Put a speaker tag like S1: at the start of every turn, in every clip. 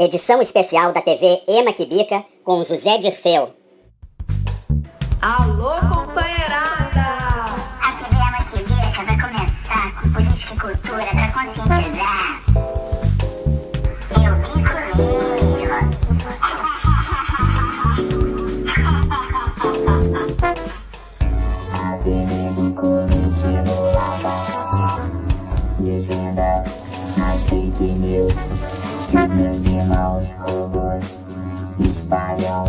S1: Edição especial da TV Ema que Bica com José Dirceu.
S2: Alô, companheirada!
S3: A TV Ema que Bica vai começar com política e cultura para conscientizar. Eu bico mesmo.
S4: A TV do coletivo Lapa desvenda as fake news que os meus irmãos robôs espalham.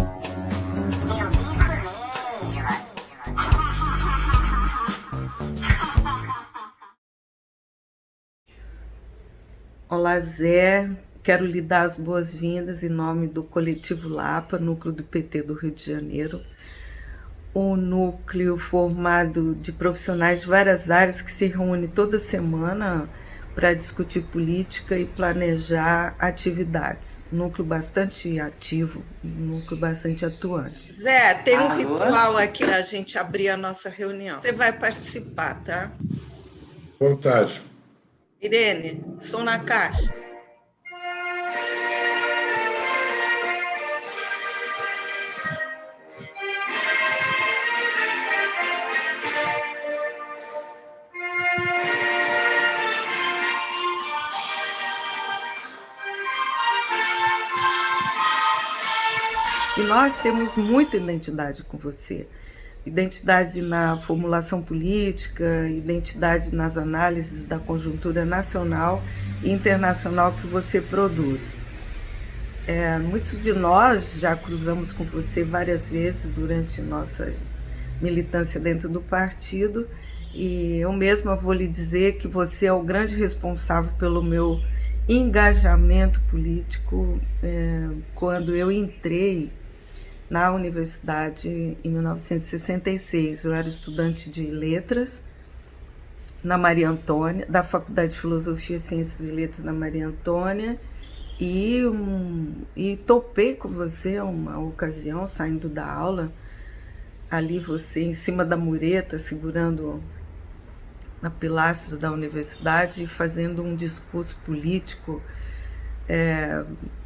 S3: Eu bico mesmo.
S5: Olá, Zé. Quero lhe dar as boas-vindas em nome do Coletivo Lapa, núcleo do PT do Rio de Janeiro. Um núcleo formado de profissionais de várias áreas que se reúne toda semana para discutir política e planejar atividades. Um núcleo bastante ativo, um núcleo bastante atuante. Zé, tem um ritual aqui para a gente abrir a nossa reunião. Você vai participar, tá?
S6: Vontade.
S5: Irene, som na caixa. E nós temos muita identidade com você. Identidade na formulação política, identidade nas análises da conjuntura nacional e internacional que você produz. Muitos de nós já cruzamos com você várias vezes durante nossa militância dentro do partido, e eu mesma vou lhe dizer que você é o grande responsável pelo meu engajamento político quando eu entrei na universidade em 1966. Eu era estudante de letras na Maria Antônia, da Faculdade de Filosofia, Ciências e Letras na Maria Antônia, e topei com você uma ocasião, saindo da aula, ali você em cima da mureta, segurando na pilastra da universidade, fazendo um discurso político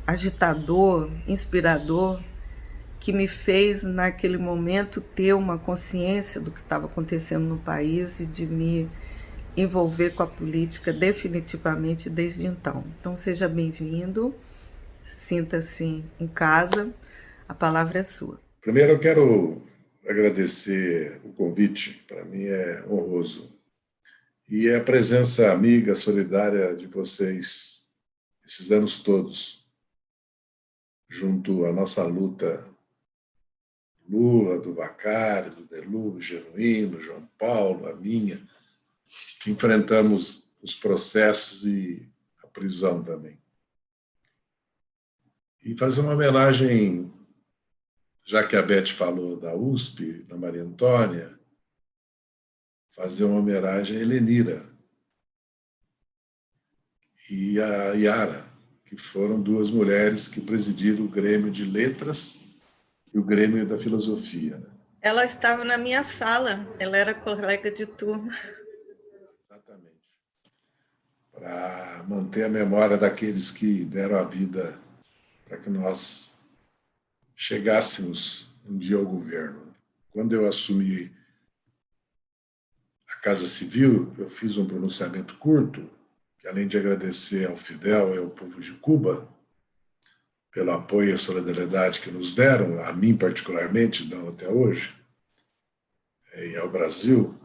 S5: agitador, inspirador, que me fez, naquele momento, ter uma consciência do que estava acontecendo no país e de me envolver com a política definitivamente desde então. Então, seja bem-vindo, sinta-se em casa, a palavra é sua.
S6: Primeiro, eu quero agradecer o convite, para mim é honroso. E a presença amiga, solidária de vocês, esses anos todos, junto à nossa luta Lula, do Vacari, do Delúbio, Genuíno, João Paulo, a minha, que enfrentamos os processos e a prisão também. E fazer uma homenagem, já que a Beth falou da USP, da Maria Antônia, fazer uma homenagem a Helenira e a Yara, que foram duas mulheres que presidiram o Grêmio de Letras e o Grêmio da Filosofia.
S5: Ela estava na minha sala, ela era colega de turma.
S6: Exatamente. Para manter a memória daqueles que deram a vida para que nós chegássemos um dia ao governo. Quando eu assumi a Casa Civil, eu fiz um pronunciamento curto, que além de agradecer ao Fidel e ao povo de Cuba, pelo apoio e a solidariedade que nos deram, a mim particularmente, dão até hoje, e ao Brasil,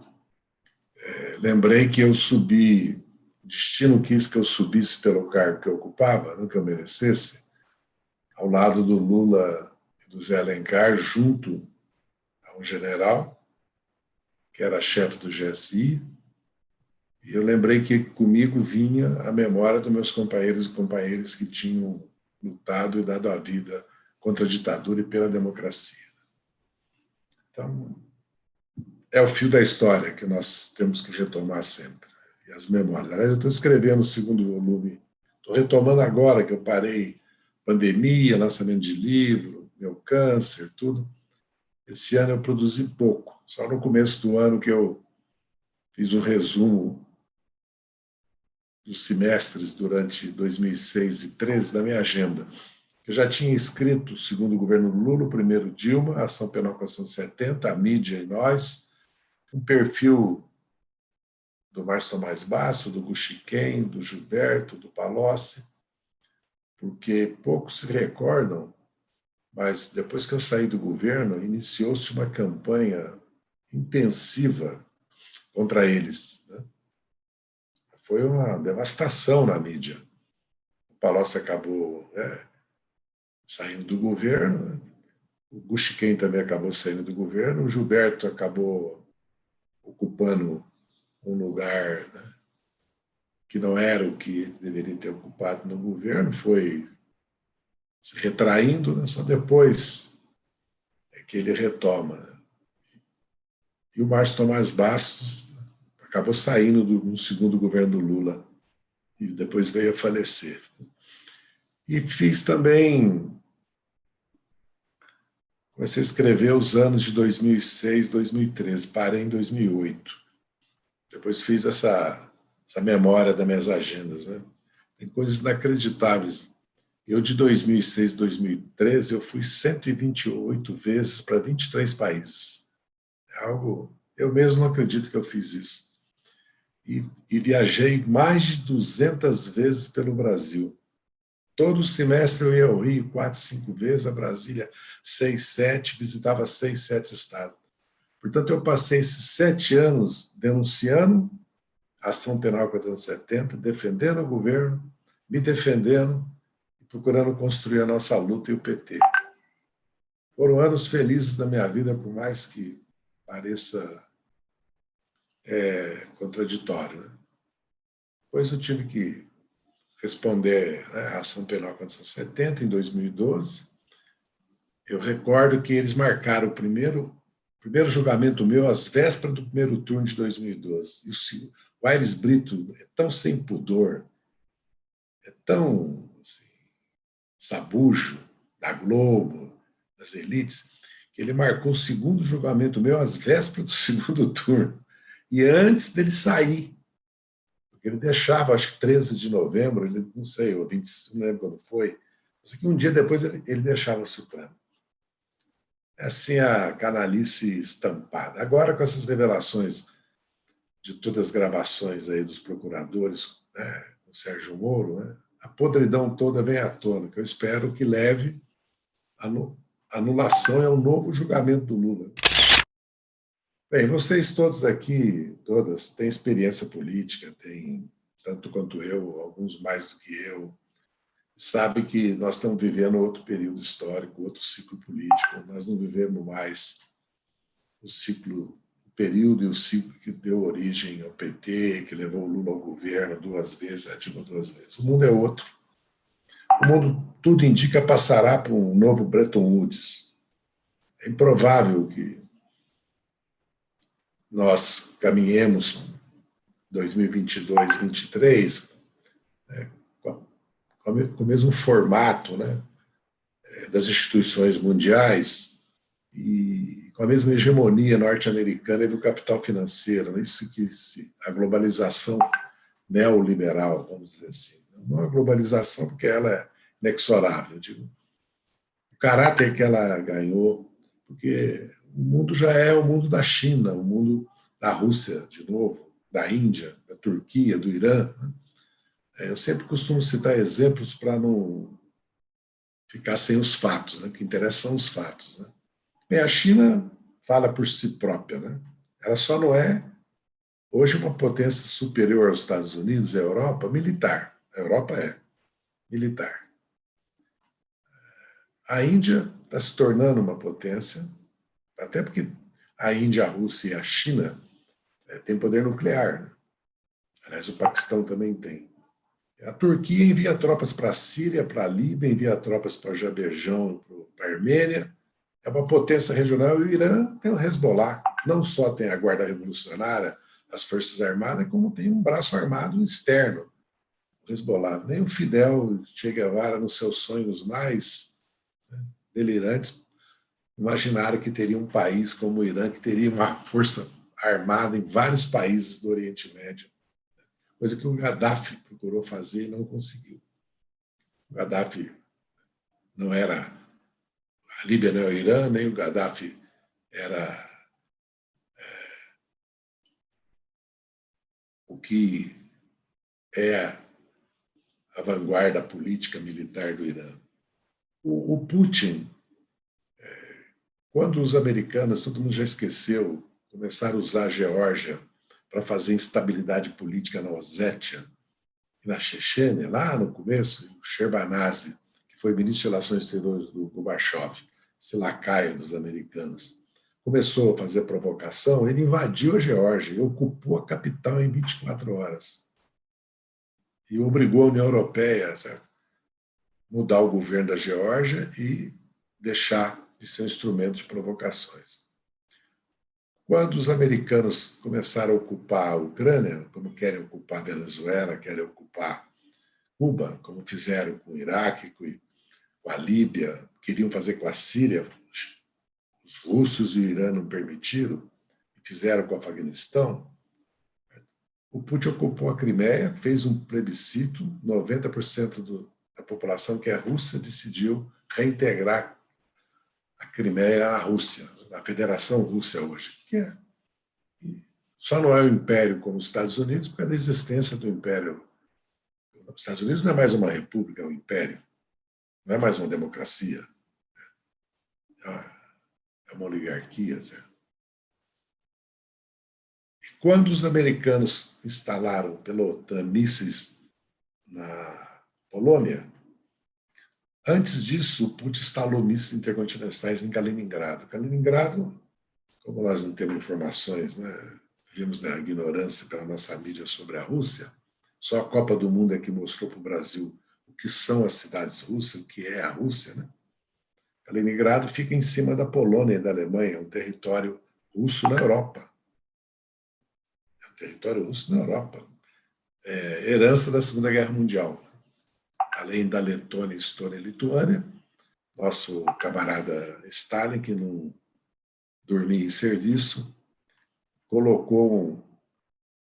S6: lembrei que eu subi, o destino quis que eu subisse pelo cargo que eu ocupava, não que eu merecesse, ao lado do Lula e do Zé Alencar, junto a um general, que era chefe do GSI, e eu lembrei que comigo vinha a memória dos meus companheiros e companheiras que tinham lutado e dado a vida contra a ditadura e pela democracia. Então, é o fio da história que nós temos que retomar sempre, e as memórias. Aliás, eu estou escrevendo o segundo volume, estou retomando agora que eu parei, pandemia, lançamento de livro, meu câncer, tudo. Esse ano eu produzi pouco, só no começo do ano que eu fiz um resumo dos semestres durante 2006 e 2013 da minha agenda. Eu já tinha escrito, segundo o governo Lula, o primeiro Dilma, a Ação Penal 470, a mídia e nós, um perfil do Márcio Tomás Basso, do Guxiquem, do Gilberto, do Palocci, porque poucos se recordam, mas depois que eu saí do governo, iniciou-se uma campanha intensiva contra eles, né? Foi uma devastação na mídia. O Palocci acabou saindo do governo, né? O Guxiquem também acabou saindo do governo, o Gilberto acabou ocupando um lugar, né, que não era o que deveria ter ocupado no governo, foi se retraindo, né? Só depois é que ele retoma, né? E o Márcio Tomás Bastos acabou saindo no segundo governo do Lula e depois veio a falecer. E fiz também, comecei a escrever os anos de 2006, 2013, parei em 2008. Depois fiz essa memória das minhas agendas, né? Tem coisas inacreditáveis. Eu, de 2006 a 2013, eu fui 128 vezes para 23 países. É algo... Eu mesmo não acredito que eu fiz isso. E viajei mais de 200 vezes pelo Brasil. Todo semestre eu ia ao Rio 4, 5 vezes, a Brasília 6, 7, visitava 6, 7 estados. Portanto, eu passei esses 7 anos denunciando a Ação Penal 470, defendendo o governo, me defendendo e procurando construir a nossa luta e o PT. Foram anos felizes da minha vida, por mais que pareça contraditório, né? Depois eu tive que responder, né, a Ação Penal 470 em 2012. Eu recordo que eles marcaram o primeiro julgamento meu às vésperas do primeiro turno de 2012. E o Aires Brito é tão sem pudor, é tão assim, sabujo da Globo, das elites, que ele marcou o segundo julgamento meu às vésperas do segundo turno. E antes dele sair, porque ele deixava, acho que 13 de novembro, ele, não sei, ou 20, não lembro quando foi, mas que um dia depois ele deixava o Supremo. É assim a canalice estampada. Agora, com essas revelações de todas as gravações aí dos procuradores, né, o Sérgio Moro, né, a podridão toda vem à tona, que eu espero que leve à anulação e ao novo julgamento do Lula. Bem, vocês todos aqui, todas, têm experiência política, têm, tanto quanto eu, alguns mais do que eu, sabem que nós estamos vivendo outro período histórico, outro ciclo político. Nós não vivemos mais o período e o ciclo que deu origem ao PT, que levou o Lula ao governo 2 vezes, a Dilma 2 vezes. O mundo é outro. O mundo, tudo indica, passará por um novo Bretton Woods. É improvável que nós caminhemos 2022, 2023, né, com o mesmo formato, né, das instituições mundiais e com a mesma hegemonia norte-americana e do capital financeiro. Né, isso que a globalização neoliberal, vamos dizer assim. Não a globalização porque ela é inexorável, eu digo. O caráter que ela ganhou, porque o mundo já é o mundo da China, o mundo da Rússia, de novo, da Índia, da Turquia, do Irã. Eu sempre costumo citar exemplos para não ficar sem os fatos, né? O que interessa são os fatos. Né? Bem, a China fala por si própria. Né? Ela só não é, hoje, uma potência superior aos Estados Unidos e à Europa, militar. A Europa é militar. A Índia está se tornando uma potência, até porque a Índia, a Rússia e a China têm poder nuclear. Né? Aliás, o Paquistão também tem. A Turquia envia tropas para a Síria, para a Líbia, envia tropas para o Azerbaijão, para a Armênia. É uma potência regional. E o Irã tem o Hezbollah. Não só tem a Guarda Revolucionária, as Forças Armadas, como tem um braço armado externo. O Hezbollah. Nem o Fidel Che Guevara, nos seus sonhos mais delirantes, imaginaram que teria um país como o Irã, que teria uma força armada em vários países do Oriente Médio, coisa que o Gaddafi procurou fazer e não conseguiu. O Gaddafi não era... A Líbia não é o Irã, nem o Gaddafi era o que é a vanguarda política militar do Irã. O Putin, quando os americanos, todo mundo já esqueceu, começaram a usar a Geórgia para fazer instabilidade política na Ossétia e na Chechênia, lá no começo, o Shevardnadze, que foi ministro de Relações Exteriores do Gorbachev, esse lacaio dos americanos, começou a fazer provocação, ele invadiu a Geórgia e ocupou a capital em 24 horas. E obrigou a União Europeia, certo, mudar o governo da Geórgia e deixar de ser um instrumento de provocações. Quando os americanos começaram a ocupar a Ucrânia, como querem ocupar a Venezuela, querem ocupar Cuba, como fizeram com o Iraque, com a Líbia, queriam fazer com a Síria, os russos e o Irã não permitiram, e fizeram com o Afeganistão, o Putin ocupou a Crimeia, fez um plebiscito, 90% da população que é russa decidiu reintegrar a Crimeia à Rússia, à Federação Russa hoje, que é, só não é um império como os Estados Unidos por causa da existência do império. Os Estados Unidos não é mais uma república, é um império, não é mais uma democracia, é uma oligarquia. Certo? E quando os americanos instalaram pela OTAN mísseis na Polônia, antes disso, o Putin instalou mísseis intercontinentais em Kaliningrado. Kaliningrado, como nós não temos informações, né, vivemos na ignorância pela nossa mídia sobre a Rússia, só a Copa do Mundo é que mostrou para o Brasil o que são as cidades russas, o que é a Rússia. Né? Kaliningrado fica em cima da Polônia e da Alemanha, é um território russo na Europa. É um território russo na Europa. É herança da Segunda Guerra Mundial. Além da Letônia, Estônia e Lituânia, nosso camarada Stalin, que não dormia em serviço, colocou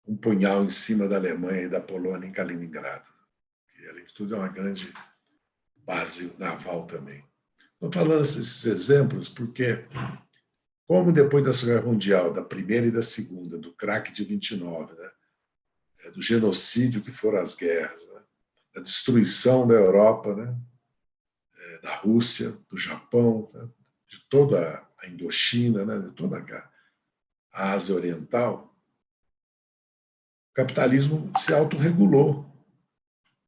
S6: um punhal em cima da Alemanha e da Polônia em Kaliningrado, que, além de tudo, é uma grande base naval também. Estou falando esses exemplos porque, como depois da Segunda Guerra Mundial, da primeira e da segunda, do crack de 29, né, do genocídio que foram as guerras, né, da destruição da Europa, né, da Rússia, do Japão, né, de toda a Indochina, né, de toda a Ásia Oriental, o capitalismo se autorregulou,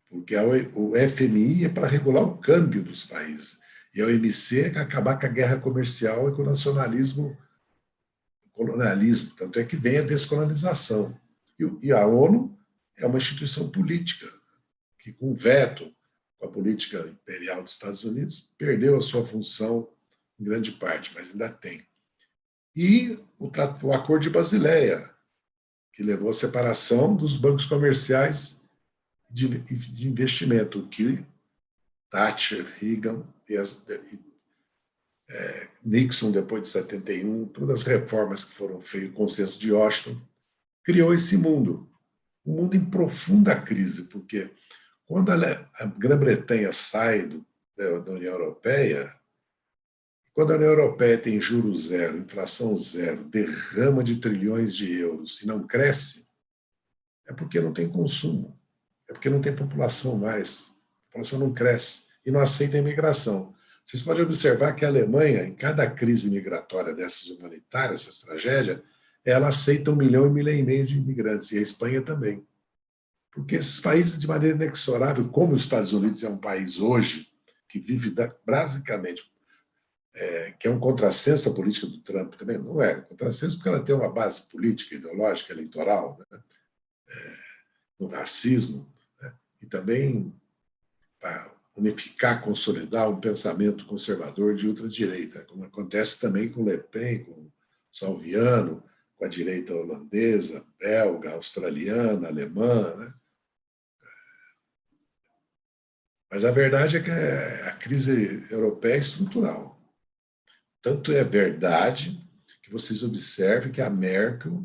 S6: porque o FMI é para regular o câmbio dos países, e a OMC é para acabar com a guerra comercial e com o nacionalismo, o colonialismo, tanto é que vem a descolonização. E a ONU é uma instituição política, que com veto com a política imperial dos Estados Unidos, perdeu a sua função em grande parte, mas ainda tem. E o Acordo de Basileia, que levou à separação dos bancos comerciais de investimento, que Thatcher, Reagan e Nixon, depois de 71, todas as reformas que foram feitas, o consenso de Washington, criou esse mundo, um mundo em profunda crise, porque quando a Grã-Bretanha sai da União Europeia, quando a União Europeia tem juros zero, inflação zero, derrama de trilhões de euros e não cresce, é porque não tem consumo, é porque não tem população mais, a população não cresce e não aceita a imigração. Vocês podem observar que a Alemanha, em cada crise migratória dessas humanitárias, essas tragédias, ela aceita 1 milhão e meio de imigrantes, e a Espanha também. Porque esses países, de maneira inexorável, como os Estados Unidos é um país hoje, que vive basicamente, que é um contrassenso à política do Trump também, não é contrassenso porque ela tem uma base política, ideológica, eleitoral, né? No racismo, né? E também para unificar, consolidar um pensamento conservador de ultradireita, como acontece também com Le Pen, com Salviano, com a direita holandesa, belga, australiana, alemã, né? Mas a verdade é que a crise europeia é estrutural. Tanto é verdade que vocês observem que a Merkel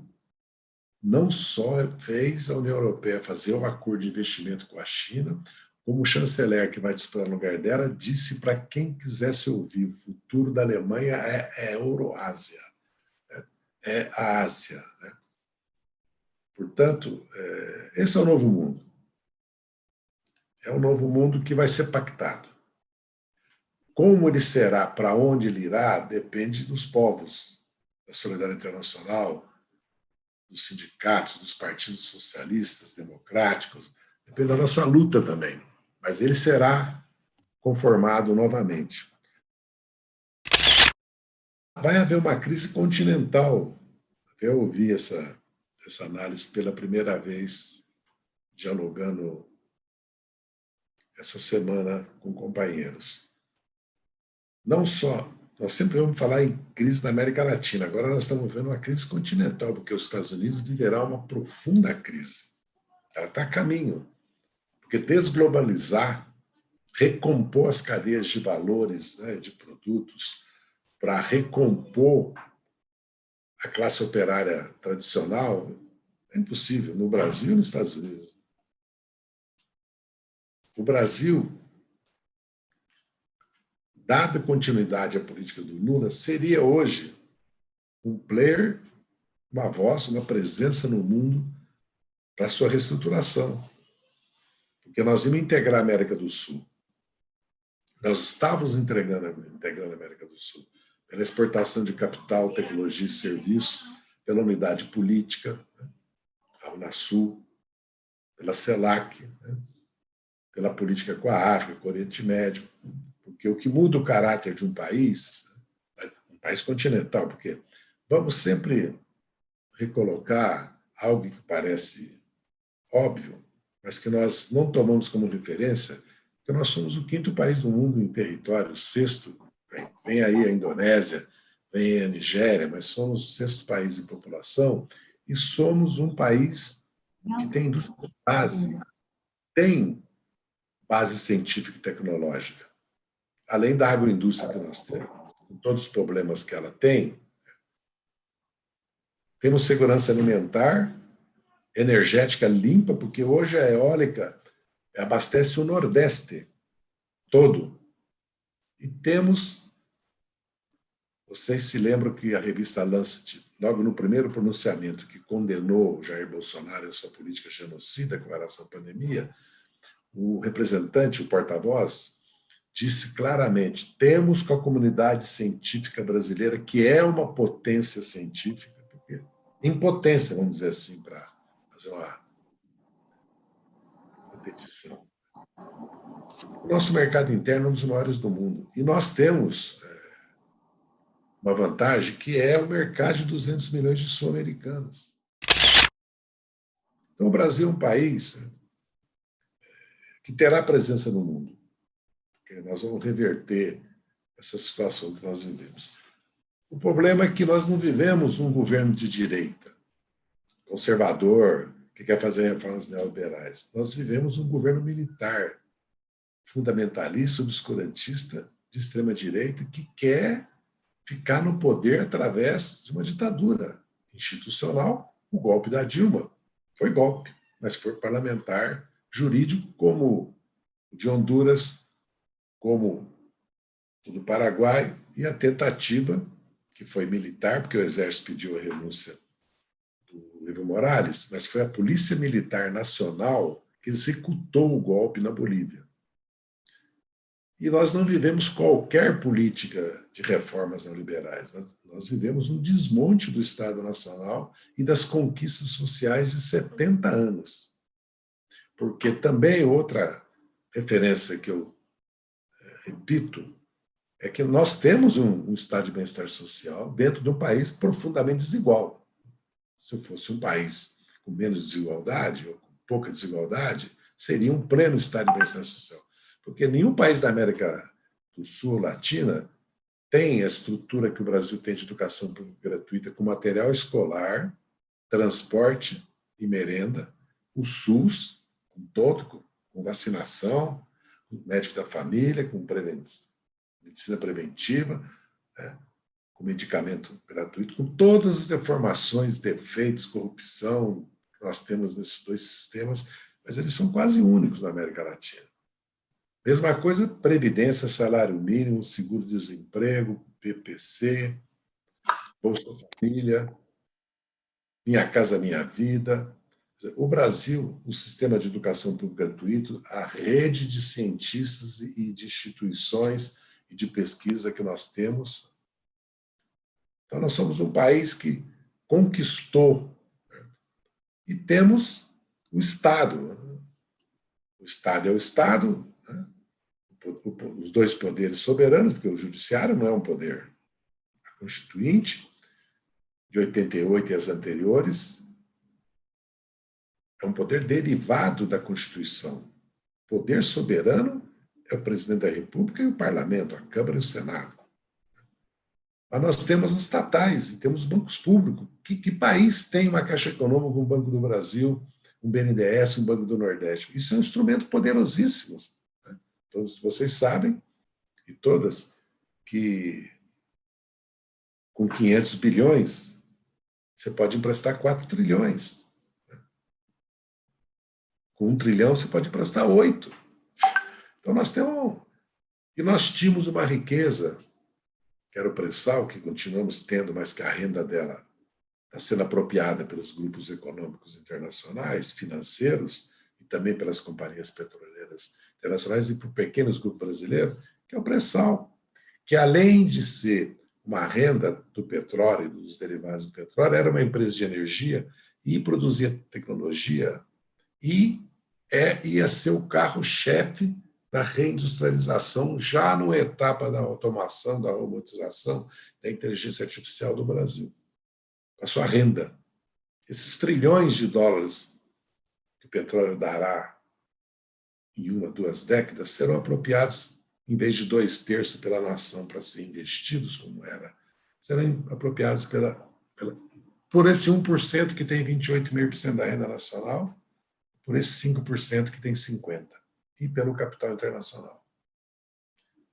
S6: não só fez a União Europeia fazer um acordo de investimento com a China, como o chanceler que vai disputar no lugar dela disse para quem quisesse ouvir, o futuro da Alemanha é Euroásia, né? É a Ásia. Né? Portanto, esse é o novo mundo. É o novo mundo que vai ser pactado. Como ele será, para onde ele irá, depende dos povos, da solidariedade internacional, dos sindicatos, dos partidos socialistas, democráticos, depende da nossa luta também. Mas ele será conformado novamente. Vai haver uma crise continental. Eu ouvi essa análise pela primeira vez, dialogando essa semana com companheiros. Não só, nós sempre vamos falar em crise na América Latina, agora nós estamos vendo uma crise continental, porque os Estados Unidos viverá uma profunda crise. Ela está a caminho, porque desglobalizar, recompor as cadeias de valores, né, de produtos, para recompor a classe operária tradicional, é impossível, no Brasil e nos Estados Unidos. O Brasil, dada continuidade à política do Lula, seria hoje um player, uma voz, uma presença no mundo para a sua reestruturação. Porque nós íamos integrar a América do Sul. Nós estávamos integrando a América do Sul pela exportação de capital, tecnologia e serviços, pela unidade política, né? A Unasul, pela CELAC, né? Pela política com a África, com o Oriente Médio. Porque o que muda o caráter de um país continental, porque vamos sempre recolocar algo que parece óbvio, mas que nós não tomamos como referência, porque nós somos o 5º país do mundo em território, o 6º, vem aí a Indonésia, vem a Nigéria, mas somos o 6º país em população e somos um país que tem indústria de base, tem base científica e tecnológica. Além da agroindústria que nós temos, com todos os problemas que ela tem, temos segurança alimentar, energética limpa, porque hoje a eólica abastece o Nordeste todo. E temos, vocês se lembram que a revista Lancet, logo no primeiro pronunciamento que condenou Jair Bolsonaro e sua política genocida com relação à pandemia, o representante, o porta-voz, disse claramente: temos com a comunidade científica brasileira, que é uma potência científica, porque impotência, vamos dizer assim, para fazer uma repetição. O nosso mercado interno é um dos maiores do mundo. E nós temos uma vantagem, que é o mercado de 200 milhões de sul-americanos. Então, o Brasil é um país que terá presença no mundo. Porque nós vamos reverter essa situação que nós vivemos. O problema é que nós não vivemos um governo de direita, conservador, que quer fazer reformas neoliberais. Nós vivemos um governo militar, fundamentalista, obscurantista, de extrema-direita, que quer ficar no poder através de uma ditadura institucional. O golpe da Dilma foi golpe, mas foi parlamentar, jurídico, como o de Honduras, como o do Paraguai, e a tentativa, que foi militar, porque o Exército pediu a renúncia do Evo Morales, mas foi a Polícia Militar Nacional que executou o golpe na Bolívia. E nós não vivemos qualquer política de reformas neoliberais. Nós vivemos um desmonte do Estado Nacional e das conquistas sociais de 70 anos. Porque também outra referência que eu repito é que nós temos um estado de bem-estar social dentro de um país profundamente desigual. Se fosse um país com menos desigualdade, ou com pouca desigualdade, seria um pleno estado de bem-estar social. Porque nenhum país da América do Sul, Latina, tem a estrutura que o Brasil tem de educação gratuita, com material escolar, transporte e merenda, o SUS, com vacinação, com médico da família, com medicina preventiva, né? com medicamento gratuito, com todas as deformações, defeitos, corrupção que nós temos nesses dois sistemas, mas eles são quase únicos na América Latina. Mesma coisa, previdência, salário mínimo, seguro-desemprego, PPC, Bolsa Família, Minha Casa Minha Vida. O Brasil, o sistema de educação pública gratuito, a rede de cientistas e de instituições e de pesquisa que nós temos. Então, nós somos um país que conquistou, né? E temos o Estado. O Estado é o Estado, né? Os dois poderes soberanos, porque o judiciário não é um poder. A Constituinte, de 88 e as anteriores, é um poder derivado da Constituição. O poder soberano é o presidente da República e o Parlamento, a Câmara e o Senado. Mas nós temos as estatais e temos bancos públicos. Que país tem uma Caixa Econômica, um Banco do Brasil, um BNDES, um Banco do Nordeste? Isso é um instrumento poderosíssimo. Né? Todos vocês sabem, e todas, que com 500 bilhões você pode emprestar 4 trilhões. Com 1 trilhão você pode emprestar 8. Então nós temos... E nós tínhamos uma riqueza, que era o pré-sal, que continuamos tendo, mas que a renda dela está sendo apropriada pelos grupos econômicos internacionais, financeiros, e também pelas companhias petroleiras internacionais e por pequenos grupos brasileiros, que é o pré-sal, que além de ser uma renda do petróleo e dos derivados do petróleo, era uma empresa de energia e produzia tecnologia e ia ser o carro-chefe da reindustrialização já numa etapa da automação, da robotização, da inteligência artificial do Brasil. Com a sua renda. Esses trilhões de dólares que o petróleo dará em 1 a 2 décadas serão apropriados, em vez de 2/3 pela nação para ser investidos, como era, serão apropriados por esse 1% que tem 28,5% da renda nacional, por esse 5% que tem 50%, e pelo capital internacional.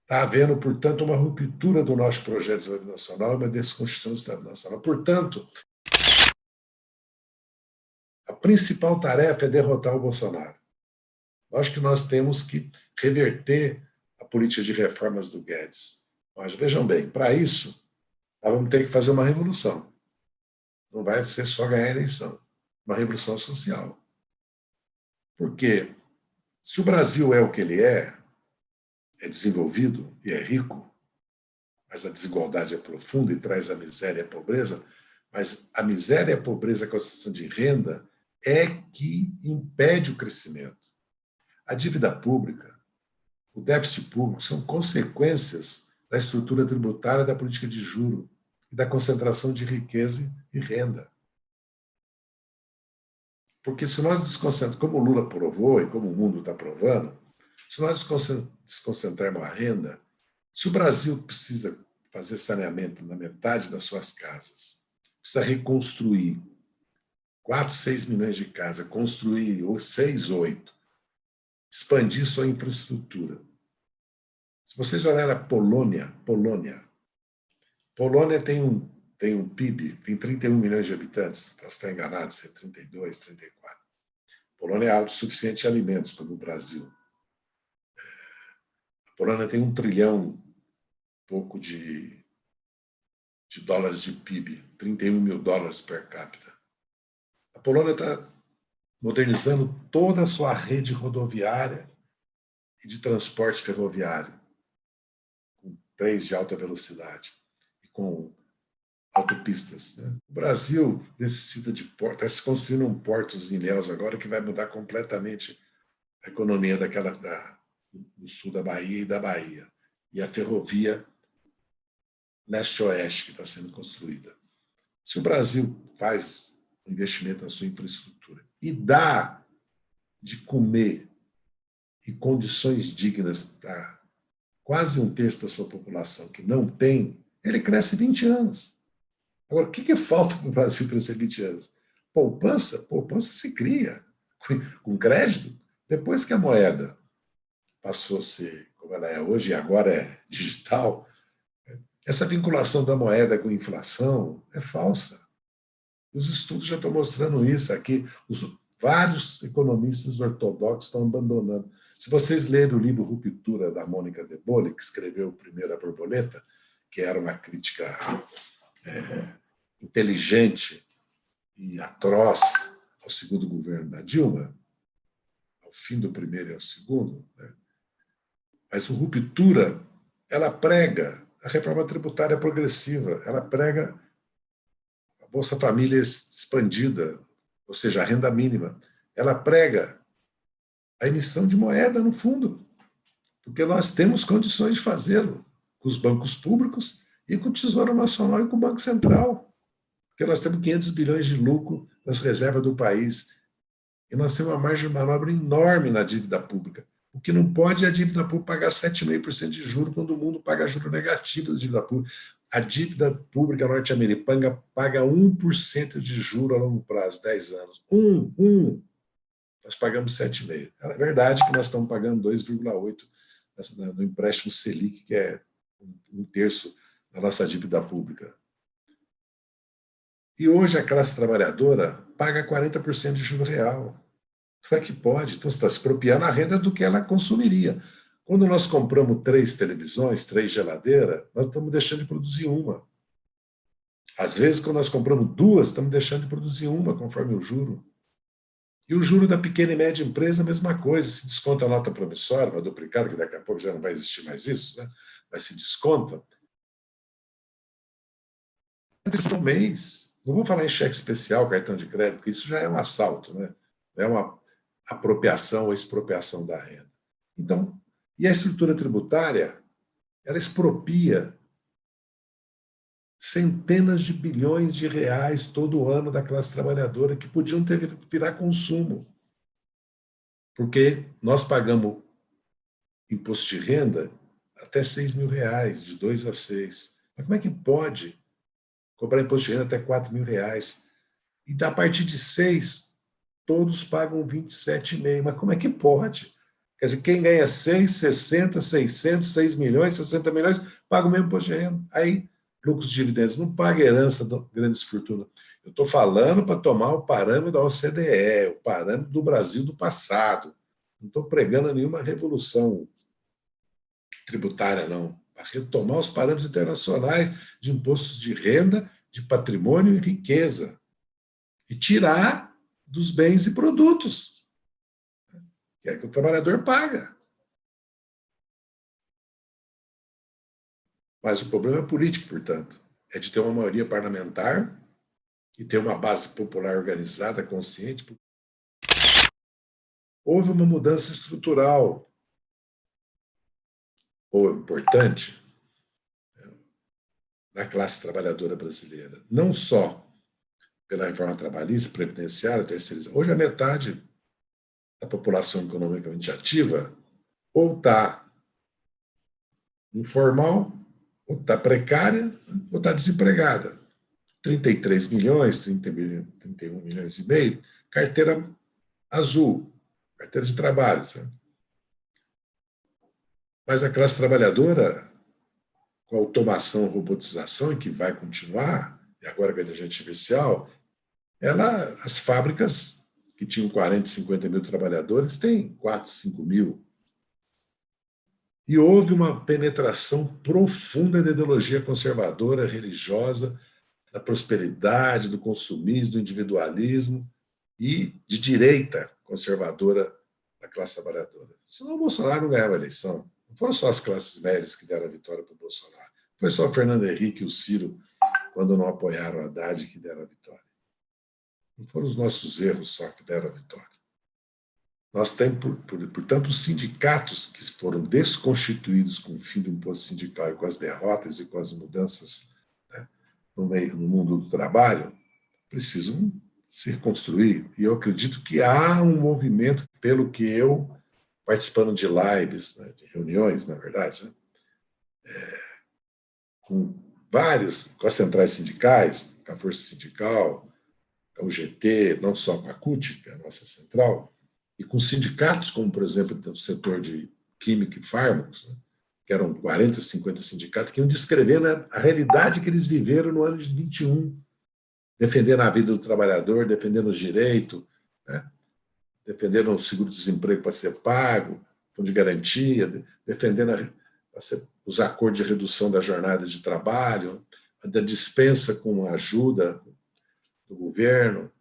S6: Está havendo, portanto, uma ruptura do nosso projeto de desenvolvimento nacional e uma desconstrução do Estado Nacional. Portanto, a principal tarefa é derrotar o Bolsonaro. Acho que nós temos que reverter a política de reformas do Guedes. Mas vejam bem, para isso, nós vamos ter que fazer uma revolução. Não vai ser só ganhar a eleição, uma revolução social. Porque se o Brasil é o que ele é desenvolvido e é rico, mas a desigualdade é profunda e traz a miséria e a pobreza, mas a miséria e a pobreza, a concentração de renda, é que impede o crescimento. A dívida pública, o déficit público são consequências da estrutura tributária, da política de juros e da concentração de riqueza e renda. Porque se nós desconcentrarmos, como o Lula provou e como o mundo está provando, se nós desconcentrarmos a renda, se o Brasil precisa fazer saneamento na metade das suas casas, precisa reconstruir 4, 6 milhões de casas, construir 6, 8, expandir sua infraestrutura. Se vocês olharem a Polônia tem um PIB, tem 31 milhões de habitantes, posso estar enganado, se é 32, 34. Polônia é autossuficiente em alimentos, como o Brasil. A Polônia tem 1 trilhão pouco de dólares de PIB, 31 mil dólares per capita. A Polônia está modernizando toda a sua rede rodoviária e de transporte ferroviário, com trens de alta velocidade e com autopistas. Né? O Brasil necessita de portos, está se construindo portos em Ilhéus agora que vai mudar completamente a economia do sul da Bahia e da Bahia. E a ferrovia leste-oeste que está sendo construída. Se o Brasil faz um investimento na sua infraestrutura e dá de comer e condições dignas para quase 1/3 da sua população que não tem, ele cresce 20 anos. Agora, o que falta para o Brasil crescer 20 anos? Poupança? Poupança se cria com crédito. Depois que a moeda passou a ser como ela é hoje e agora é digital, Essa vinculação da moeda com a inflação é falsa. Os estudos já estão mostrando isso aqui. Vários economistas ortodoxos estão abandonando. Se vocês lerem o livro Ruptura, da Mônica de Bolle, que escreveu Primeira Borboleta, que era uma crítica inteligente e atroz ao segundo governo da Dilma, ao fim do primeiro e ao segundo, né? Mas o Ruptura, ela prega a reforma tributária progressiva, ela prega a Bolsa Família expandida, ou seja, a renda mínima. Ela prega a emissão de moeda no fundo, porque nós temos condições de fazê-lo com os bancos públicos e com o Tesouro Nacional e com o Banco Central, porque nós temos 500 bilhões de lucro nas reservas do país e nós temos uma margem de manobra enorme na dívida pública. O que não pode é a dívida pública pagar 7,5% de juros quando o mundo paga juros negativos da dívida pública. A dívida pública norte-americana paga 1% de juros a longo prazo, 10 anos. Nós pagamos 7,5%. É verdade que nós estamos pagando 2,8% no empréstimo Selic, que é um terço da nossa dívida pública. E hoje a classe trabalhadora paga 40% de juro real. Como é que pode? Então, você está se expropriando a renda do que ela consumiria. Quando nós compramos 3 televisões, 3 geladeiras, nós estamos deixando de produzir uma. Às vezes, quando nós compramos 2, estamos deixando de produzir uma, conforme o juro. E o juro da pequena e média empresa, a mesma coisa. Se desconta a nota promissória, uma duplicada, que daqui a pouco já não vai existir mais isso, né? Mas se desconta. Um mês. Não vou falar em cheque especial, cartão de crédito, porque isso já é um assalto, né? É uma apropriação ou expropriação da renda. Então, e a estrutura tributária, ela expropria centenas de bilhões de reais todo ano da classe trabalhadora que podiam virar consumo. Porque nós pagamos imposto de renda até R$6.000, de 2 a 6. Mas como é que pode cobrar imposto de renda até R$4.000? E a partir de 6, todos pagam 27,5. Mas como é que pode? Quer dizer, quem ganha 6, 60, 600, 6 milhões, 60 milhões, paga o mesmo imposto de renda. Aí, lucros de dividendos, não paga herança de grandes fortunas. Eu estou falando para tomar o parâmetro da OCDE, o parâmetro do Brasil do passado. Não estou pregando nenhuma revolução tributária, não. Para retomar os parâmetros internacionais de impostos de renda, de patrimônio e riqueza. E tirar dos bens e produtos, que é que o trabalhador paga. Mas o problema é político, portanto, é de ter uma maioria parlamentar e ter uma base popular organizada, consciente. Houve uma mudança estrutural, ou importante, na classe trabalhadora brasileira. Não só pela reforma trabalhista, previdenciária, terceirizada. Hoje a metade da população economicamente ativa ou está informal, ou está precária, ou está desempregada. 33 milhões, 31 milhões e meio, carteira azul, carteira de trabalho. Sabe? Mas a classe trabalhadora, com a automação, robotização, que vai continuar, e agora com a inteligência artificial, as fábricas que tinham 40, 50 mil trabalhadores têm 4, 5 mil. E houve uma penetração profunda da ideologia conservadora, religiosa, da prosperidade, do consumismo, do individualismo e de direita conservadora da classe trabalhadora. Senão o Bolsonaro não ganhava a eleição. Não foram só as classes médias que deram a vitória para o Bolsonaro. Foi só o Fernando Henrique e o Ciro, quando não apoiaram a Haddad, que deram a vitória. Não foram os nossos erros só que deram a vitória. Nós temos, portanto, os sindicatos que foram desconstituídos com o fim do imposto sindical e com as derrotas e com as mudanças, né, no mundo do trabalho, precisam se reconstruir. E eu acredito que há um movimento, pelo que eu, participando de lives, né, de reuniões, na verdade, né, com as centrais sindicais, com a Força Sindical, com o GT, não só com a CUT, que é a nossa central, e com sindicatos, como, por exemplo, o setor de química e fármacos, né, que eram 40, 50 sindicatos, que iam descrevendo a realidade que eles viveram no ano de 21, defendendo a vida do trabalhador, defendendo os direitos, né? Defendendo o seguro-desemprego para ser pago, fundo de garantia, defendendo os acordos de redução da jornada de trabalho, da dispensa com ajuda do governo,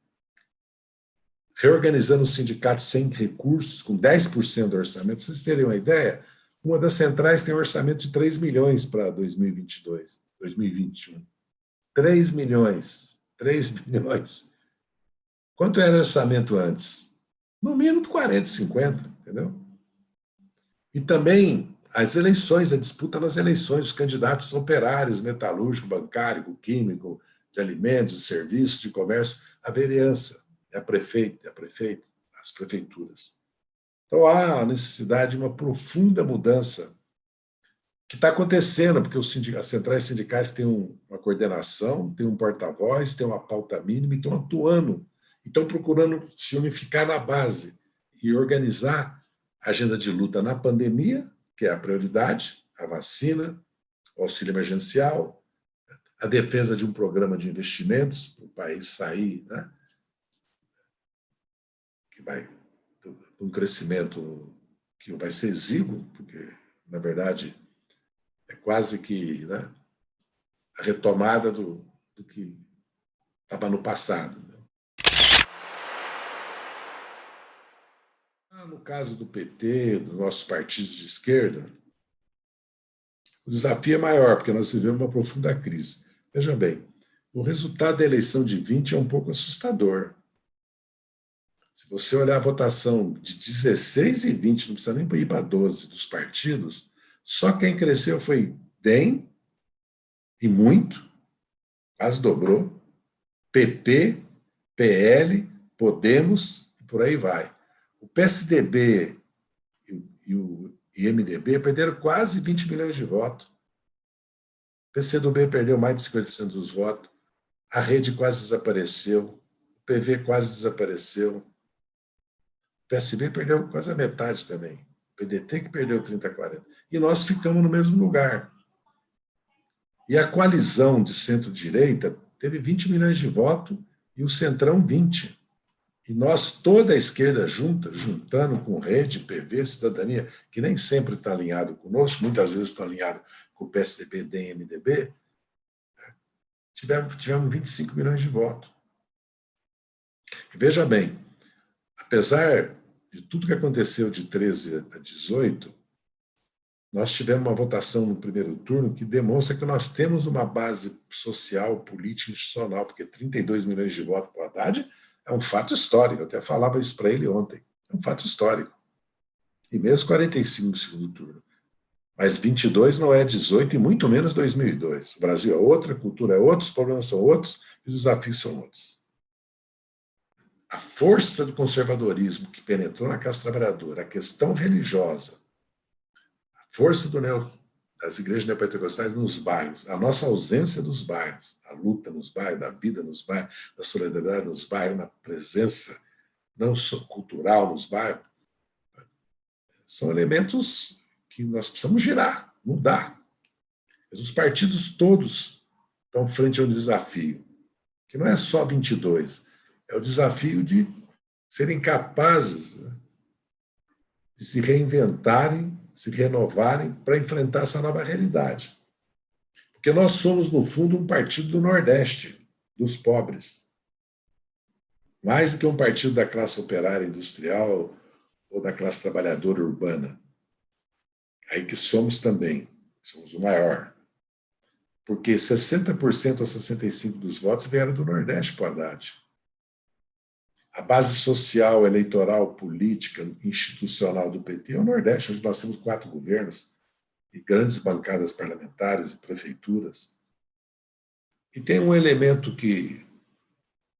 S6: reorganizando os sindicatos sem recursos, com 10% do orçamento. Para vocês terem uma ideia, uma das centrais tem um orçamento de 3 milhões para 2022, 2021. 3 milhões. 3 milhões. Quanto era o orçamento antes? No mínimo 40, 50, entendeu? E também as eleições, a disputa nas eleições, os candidatos operários, metalúrgico, bancário, químico, de alimentos, de serviços, de comércio, a vereança, a prefeita, as prefeituras. Então há a necessidade de uma profunda mudança que está acontecendo, porque as centrais sindicais têm uma coordenação, têm um porta-voz, têm uma pauta mínima, e estão atuando, estão procurando se unificar na base e organizar a agenda de luta na pandemia, que é a prioridade, a vacina, o auxílio emergencial, a defesa de um programa de investimentos para o país sair, né, que vai um crescimento que vai ser exíguo, porque, na verdade, é quase que, né, a retomada do que estava no passado. Né? No caso do PT, dos nossos partidos de esquerda, o desafio é maior, porque nós vivemos uma profunda crise. Veja bem, o resultado da eleição de 20 é um pouco assustador. Se você olhar a votação de 16 e 20, não precisa nem ir para 12 dos partidos, só quem cresceu foi DEM, e muito, quase dobrou, PP, PL, Podemos, e por aí vai. O PSDB e o MDB perderam quase 20 milhões de votos. O PCdoB perdeu mais de 50% dos votos. A Rede quase desapareceu. O PV quase desapareceu. O PSB perdeu quase a metade também. O PDT que perdeu 30%, 40%. E nós ficamos no mesmo lugar. E a coalizão de centro-direita teve 20 milhões de votos e o Centrão 20. E nós, toda a esquerda juntando com Rede, PV, Cidadania, que nem sempre está alinhado conosco, muitas vezes está alinhado com o PSDB, DEM, MDB, tivemos 25 milhões de votos. E veja bem, apesar de tudo que aconteceu de 13 a 18, nós tivemos uma votação no primeiro turno que demonstra que nós temos uma base social, política, institucional, porque 32 milhões de votos para o Haddad é um fato histórico. Eu até falava isso para ele ontem. É um fato histórico. E mesmo 45 no segundo turno. Mas 22 não é 18 e muito menos 2002. O Brasil é outra, a cultura é outra, os problemas são outros e os desafios são outros. A força do conservadorismo que penetrou na classe trabalhadora, a questão religiosa, a força das igrejas neopentecostais nos bairros, a nossa ausência dos bairros, a luta nos bairros, da vida nos bairros, da solidariedade nos bairros, na presença não só cultural nos bairros, são elementos que nós precisamos girar, mudar. Mas os partidos todos estão frente a um desafio, que não é só 22, é o desafio de serem capazes, né, de se reinventarem, se renovarem para enfrentar essa nova realidade. Porque nós somos, no fundo, um partido do Nordeste, dos pobres. Mais do que um partido da classe operária industrial ou da classe trabalhadora urbana. Aí que somos também, somos o maior. Porque 60% a 65% dos votos vieram do Nordeste para o Haddad. A base social, eleitoral, política, institucional do PT é o Nordeste, onde nós temos 4 governos e grandes bancadas parlamentares e prefeituras. E tem um elemento que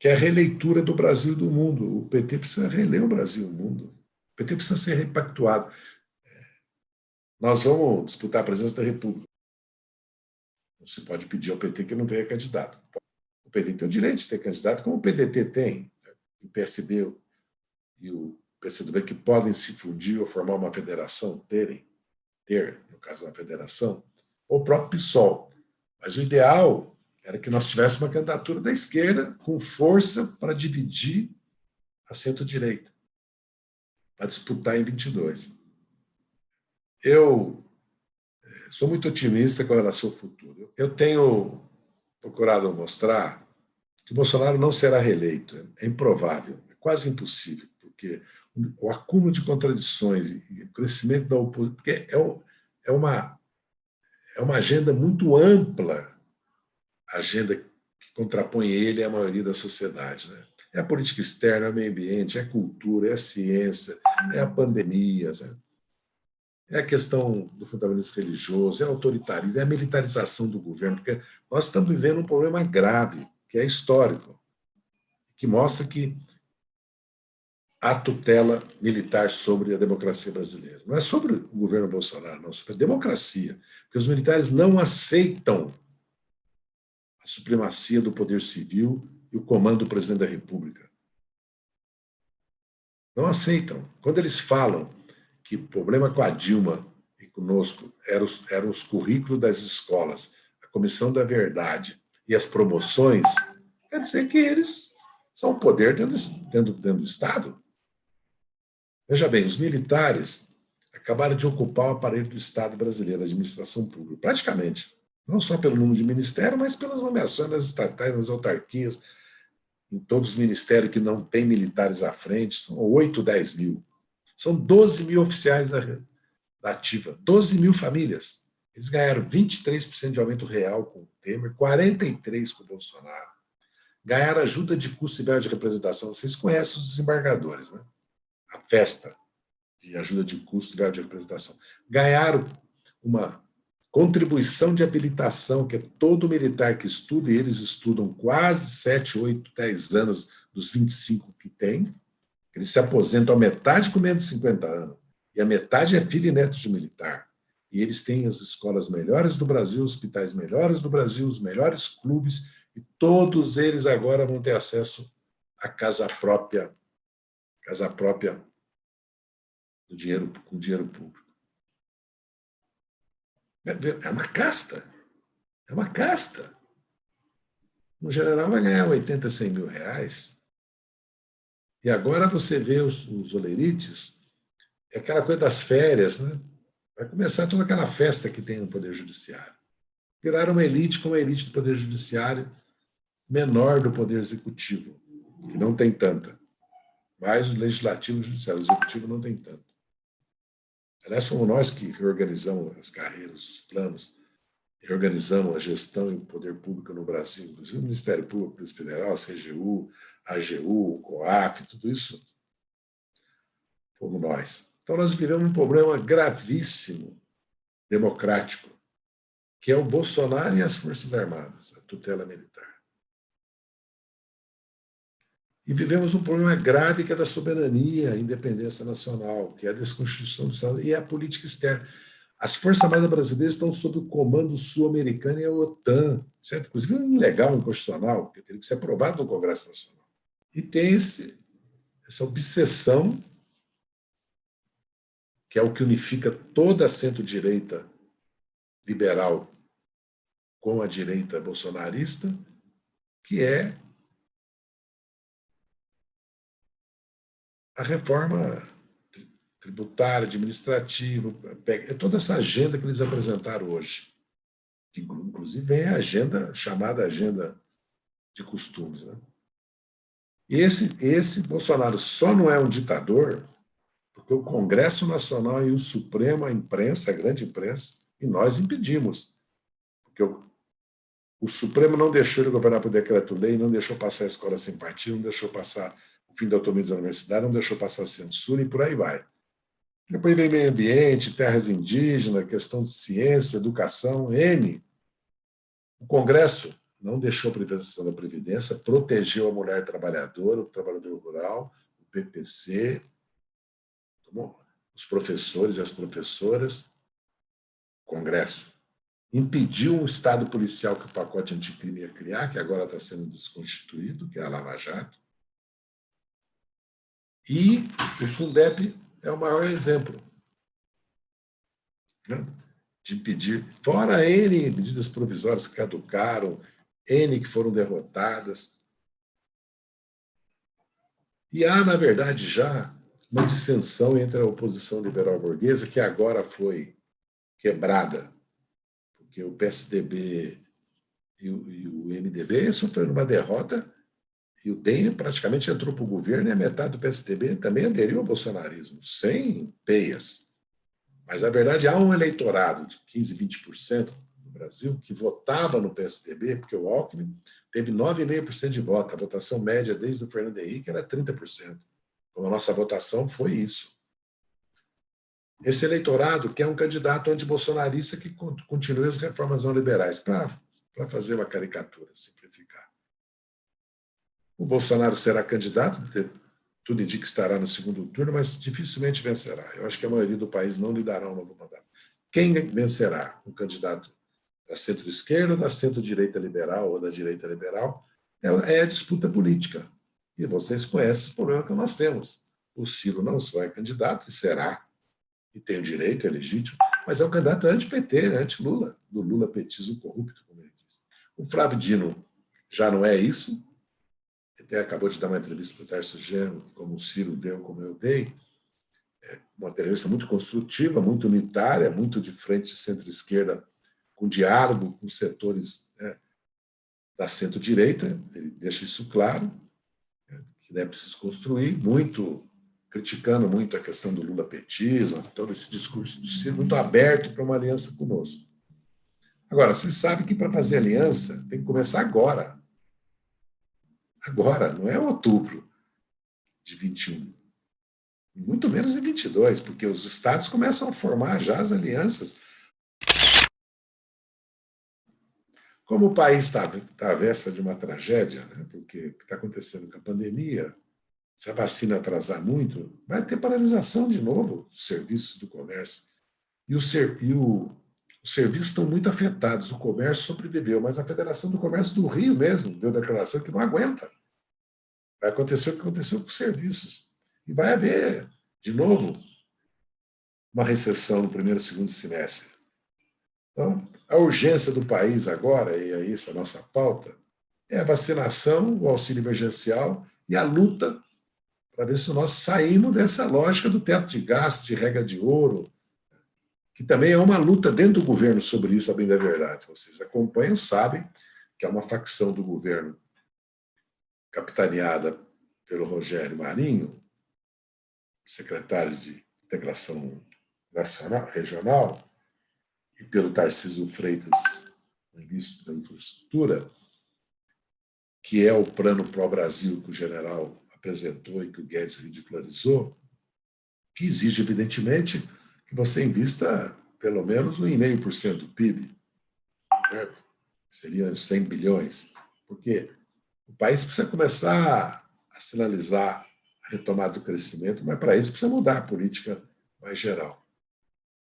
S6: é a releitura do Brasil e do mundo. O PT precisa reler o Brasil e o mundo. O PT precisa ser repactuado. Nós vamos disputar a presidência da República. Não se pode pedir ao PT que não tenha candidato. O PT tem o direito de ter candidato, como o PDT tem. O PSB e o PCdoB, que podem se fundir ou formar uma federação, terem ter, no caso da federação, ou o próprio PSOL. Mas o ideal era que nós tivéssemos uma candidatura da esquerda com força para dividir a centro-direita, para disputar em 22. Eu sou muito otimista com relação ao futuro. Eu tenho procurado mostrar que o Bolsonaro não será reeleito. É improvável, é quase impossível, porque o acúmulo de contradições e o crescimento da oposição, porque é uma agenda muito ampla, a agenda que contrapõe ele à maioria da sociedade, né? É a política externa, é o meio ambiente, é a cultura, é a ciência, é a pandemia, né? É a questão do fundamentalismo religioso, é o autoritarismo, é a militarização do governo, porque nós estamos vivendo um problema grave, que é histórico, que mostra que há tutela militar sobre a democracia brasileira. Não é sobre o governo Bolsonaro, não, é sobre a democracia, porque os militares não aceitam a supremacia do poder civil e o comando do presidente da República. Não aceitam. Quando eles falam que o problema com a Dilma e conosco eram os currículos das escolas, a Comissão da Verdade e as promoções, quer dizer que eles são o poder dentro do Estado. Veja bem, os militares acabaram de ocupar o aparelho do Estado brasileiro, a administração pública, praticamente. Não só pelo número de ministério, mas pelas nomeações das estatais, nas autarquias, em todos os ministérios que não têm militares à frente, são 8, 10 mil. São 12 mil oficiais da ativa, 12 mil famílias. Eles ganharam 23% de aumento real com o Temer, 43% com o Bolsonaro. Ganharam ajuda de custo e verba de representação. Vocês conhecem os desembargadores, né? A festa de ajuda de custo e verba de representação. Ganharam uma contribuição de habilitação, que é todo militar que estuda, e eles estudam quase 7, 8, 10 anos dos 25 que tem. Eles se aposentam a metade com menos de 50 anos. E a metade é filho e neto de militar. E eles têm as escolas melhores do Brasil, os hospitais melhores do Brasil, os melhores clubes, e todos eles agora vão ter acesso à casa própria com dinheiro público. É uma casta. É uma casta. Um general vai ganhar 80, 100 mil reais. E agora você vê os olerites, é aquela coisa das férias, né? Vai começar toda aquela festa que tem no Poder Judiciário. Viraram uma elite como a elite do Poder Judiciário, menor do Poder Executivo, que não tem tanta. Mas o Legislativo e o Judiciário, o Executivo não tem tanta. Aliás, fomos nós que reorganizamos as carreiras, os planos, reorganizamos a gestão e o poder público no Brasil, inclusive o Ministério Público, Polícia Federal, a CGU, a AGU, o COAF, tudo isso fomos nós. Então, nós vivemos um problema gravíssimo, democrático, que é o Bolsonaro e as Forças Armadas, a tutela militar. E vivemos um problema grave que é da soberania, a independência nacional, que é a desconstituição do Estado e a política externa. As Forças Armadas brasileiras estão sob o comando sul-americano e a OTAN, certo? Inclusive é ilegal, inconstitucional, porque teria que ser aprovado no Congresso Nacional. E tem essa obsessão, que é o que unifica toda a centro-direita liberal com a direita bolsonarista, que é a reforma tributária, administrativa, é toda essa agenda que eles apresentaram hoje, que inclusive é a agenda chamada agenda de costumes, né? E esse Bolsonaro só não é um ditador porque o Congresso Nacional e o Supremo, a imprensa, a grande imprensa, e nós impedimos. Porque o Supremo não deixou ele governar por decreto-lei, não deixou passar a escola sem partido, não deixou passar o fim da autonomia da universidade, não deixou passar a censura e por aí vai. Depois vem meio ambiente, terras indígenas, questão de ciência, educação, N. O Congresso não deixou a privatização da Previdência, protegeu a mulher trabalhadora, o trabalhador rural, o PPC, os professores e as professoras. O Congresso impediu um Estado policial que o pacote anticrime ia criar, que agora está sendo desconstituído, que é a Lava Jato. E o Fundeb é o maior exemplo. né, de impedir, fora N medidas provisórias que caducaram, N que foram derrotadas. E há, na verdade, já uma dissensão entre a oposição liberal burguesa, que agora foi quebrada, porque o PSDB e o MDB sofreram uma derrota e o DEM praticamente entrou para o governo e a metade do PSDB também aderiu ao bolsonarismo, sem peias. Mas, na verdade, há um eleitorado de 15%, 20% no Brasil que votava no PSDB, porque o Alckmin teve 9,5% de voto. A votação média desde o Fernando Henrique era 30%. Então, a nossa votação foi isso. Esse eleitorado quer um candidato antibolsonarista que continue as reformas neoliberais, para fazer uma caricatura, simplificar. O Bolsonaro será candidato, tudo indica que estará no segundo turno, mas dificilmente vencerá. Eu acho que a maioria do país não lhe dará um novo mandato. Quem vencerá? Um candidato da centro-esquerda, da centro-direita liberal ou da direita liberal? É a disputa política. E vocês conhecem os problemas que nós temos. O Ciro não só é candidato, e será, e tem o direito, é legítimo, mas é um candidato anti-PT, anti-Lula, do Lula-petismo corrupto, como ele diz. O Flávio Dino já não é isso. Até acabou de dar uma entrevista para o Tarso Genro, como o Ciro deu, como eu dei, uma entrevista muito construtiva, muito unitária, muito de frente de centro-esquerda, com diálogo com setores, né, da centro-direita, ele deixa isso claro, que é preciso construir, muito criticando muito a questão do Lula-petismo, todo esse discurso do Ciro, muito aberto para uma aliança conosco. Agora, vocês sabem que para fazer aliança tem que começar agora. Agora, não é outubro de 21, muito menos em 22, porque os estados começam a formar já as alianças. Como o país está à véspera de uma tragédia, né, porque o que está acontecendo com a pandemia, se a vacina atrasar muito, vai ter paralisação de novo dos serviços do comércio. E os serviços estão muito afetados. O comércio sobreviveu, mas a Federação do Comércio do Rio mesmo deu declaração que não aguenta. Vai acontecer o que aconteceu com os serviços. E vai haver, de novo, uma recessão no primeiro e segundo semestre. Então, a urgência do país agora, e é essa a nossa pauta, é a vacinação, o auxílio emergencial e a luta para ver se nós saímos dessa lógica do teto de gasto, de regra de ouro, que também é uma luta dentro do governo sobre isso, a bem da verdade. Vocês acompanham, sabem que há uma facção do governo capitaneada pelo Rogério Marinho, secretário de Integração Nacional, Regional, e pelo Tarcísio Freitas, ministro da Infraestrutura, que é o plano pró-Brasil que o general apresentou e que o Guedes ridicularizou, que exige, evidentemente, que você invista pelo menos 1,5% do PIB, certo? Seriam 100 bilhões, porque o país precisa começar a sinalizar a retomada do crescimento, mas para isso precisa mudar a política mais geral.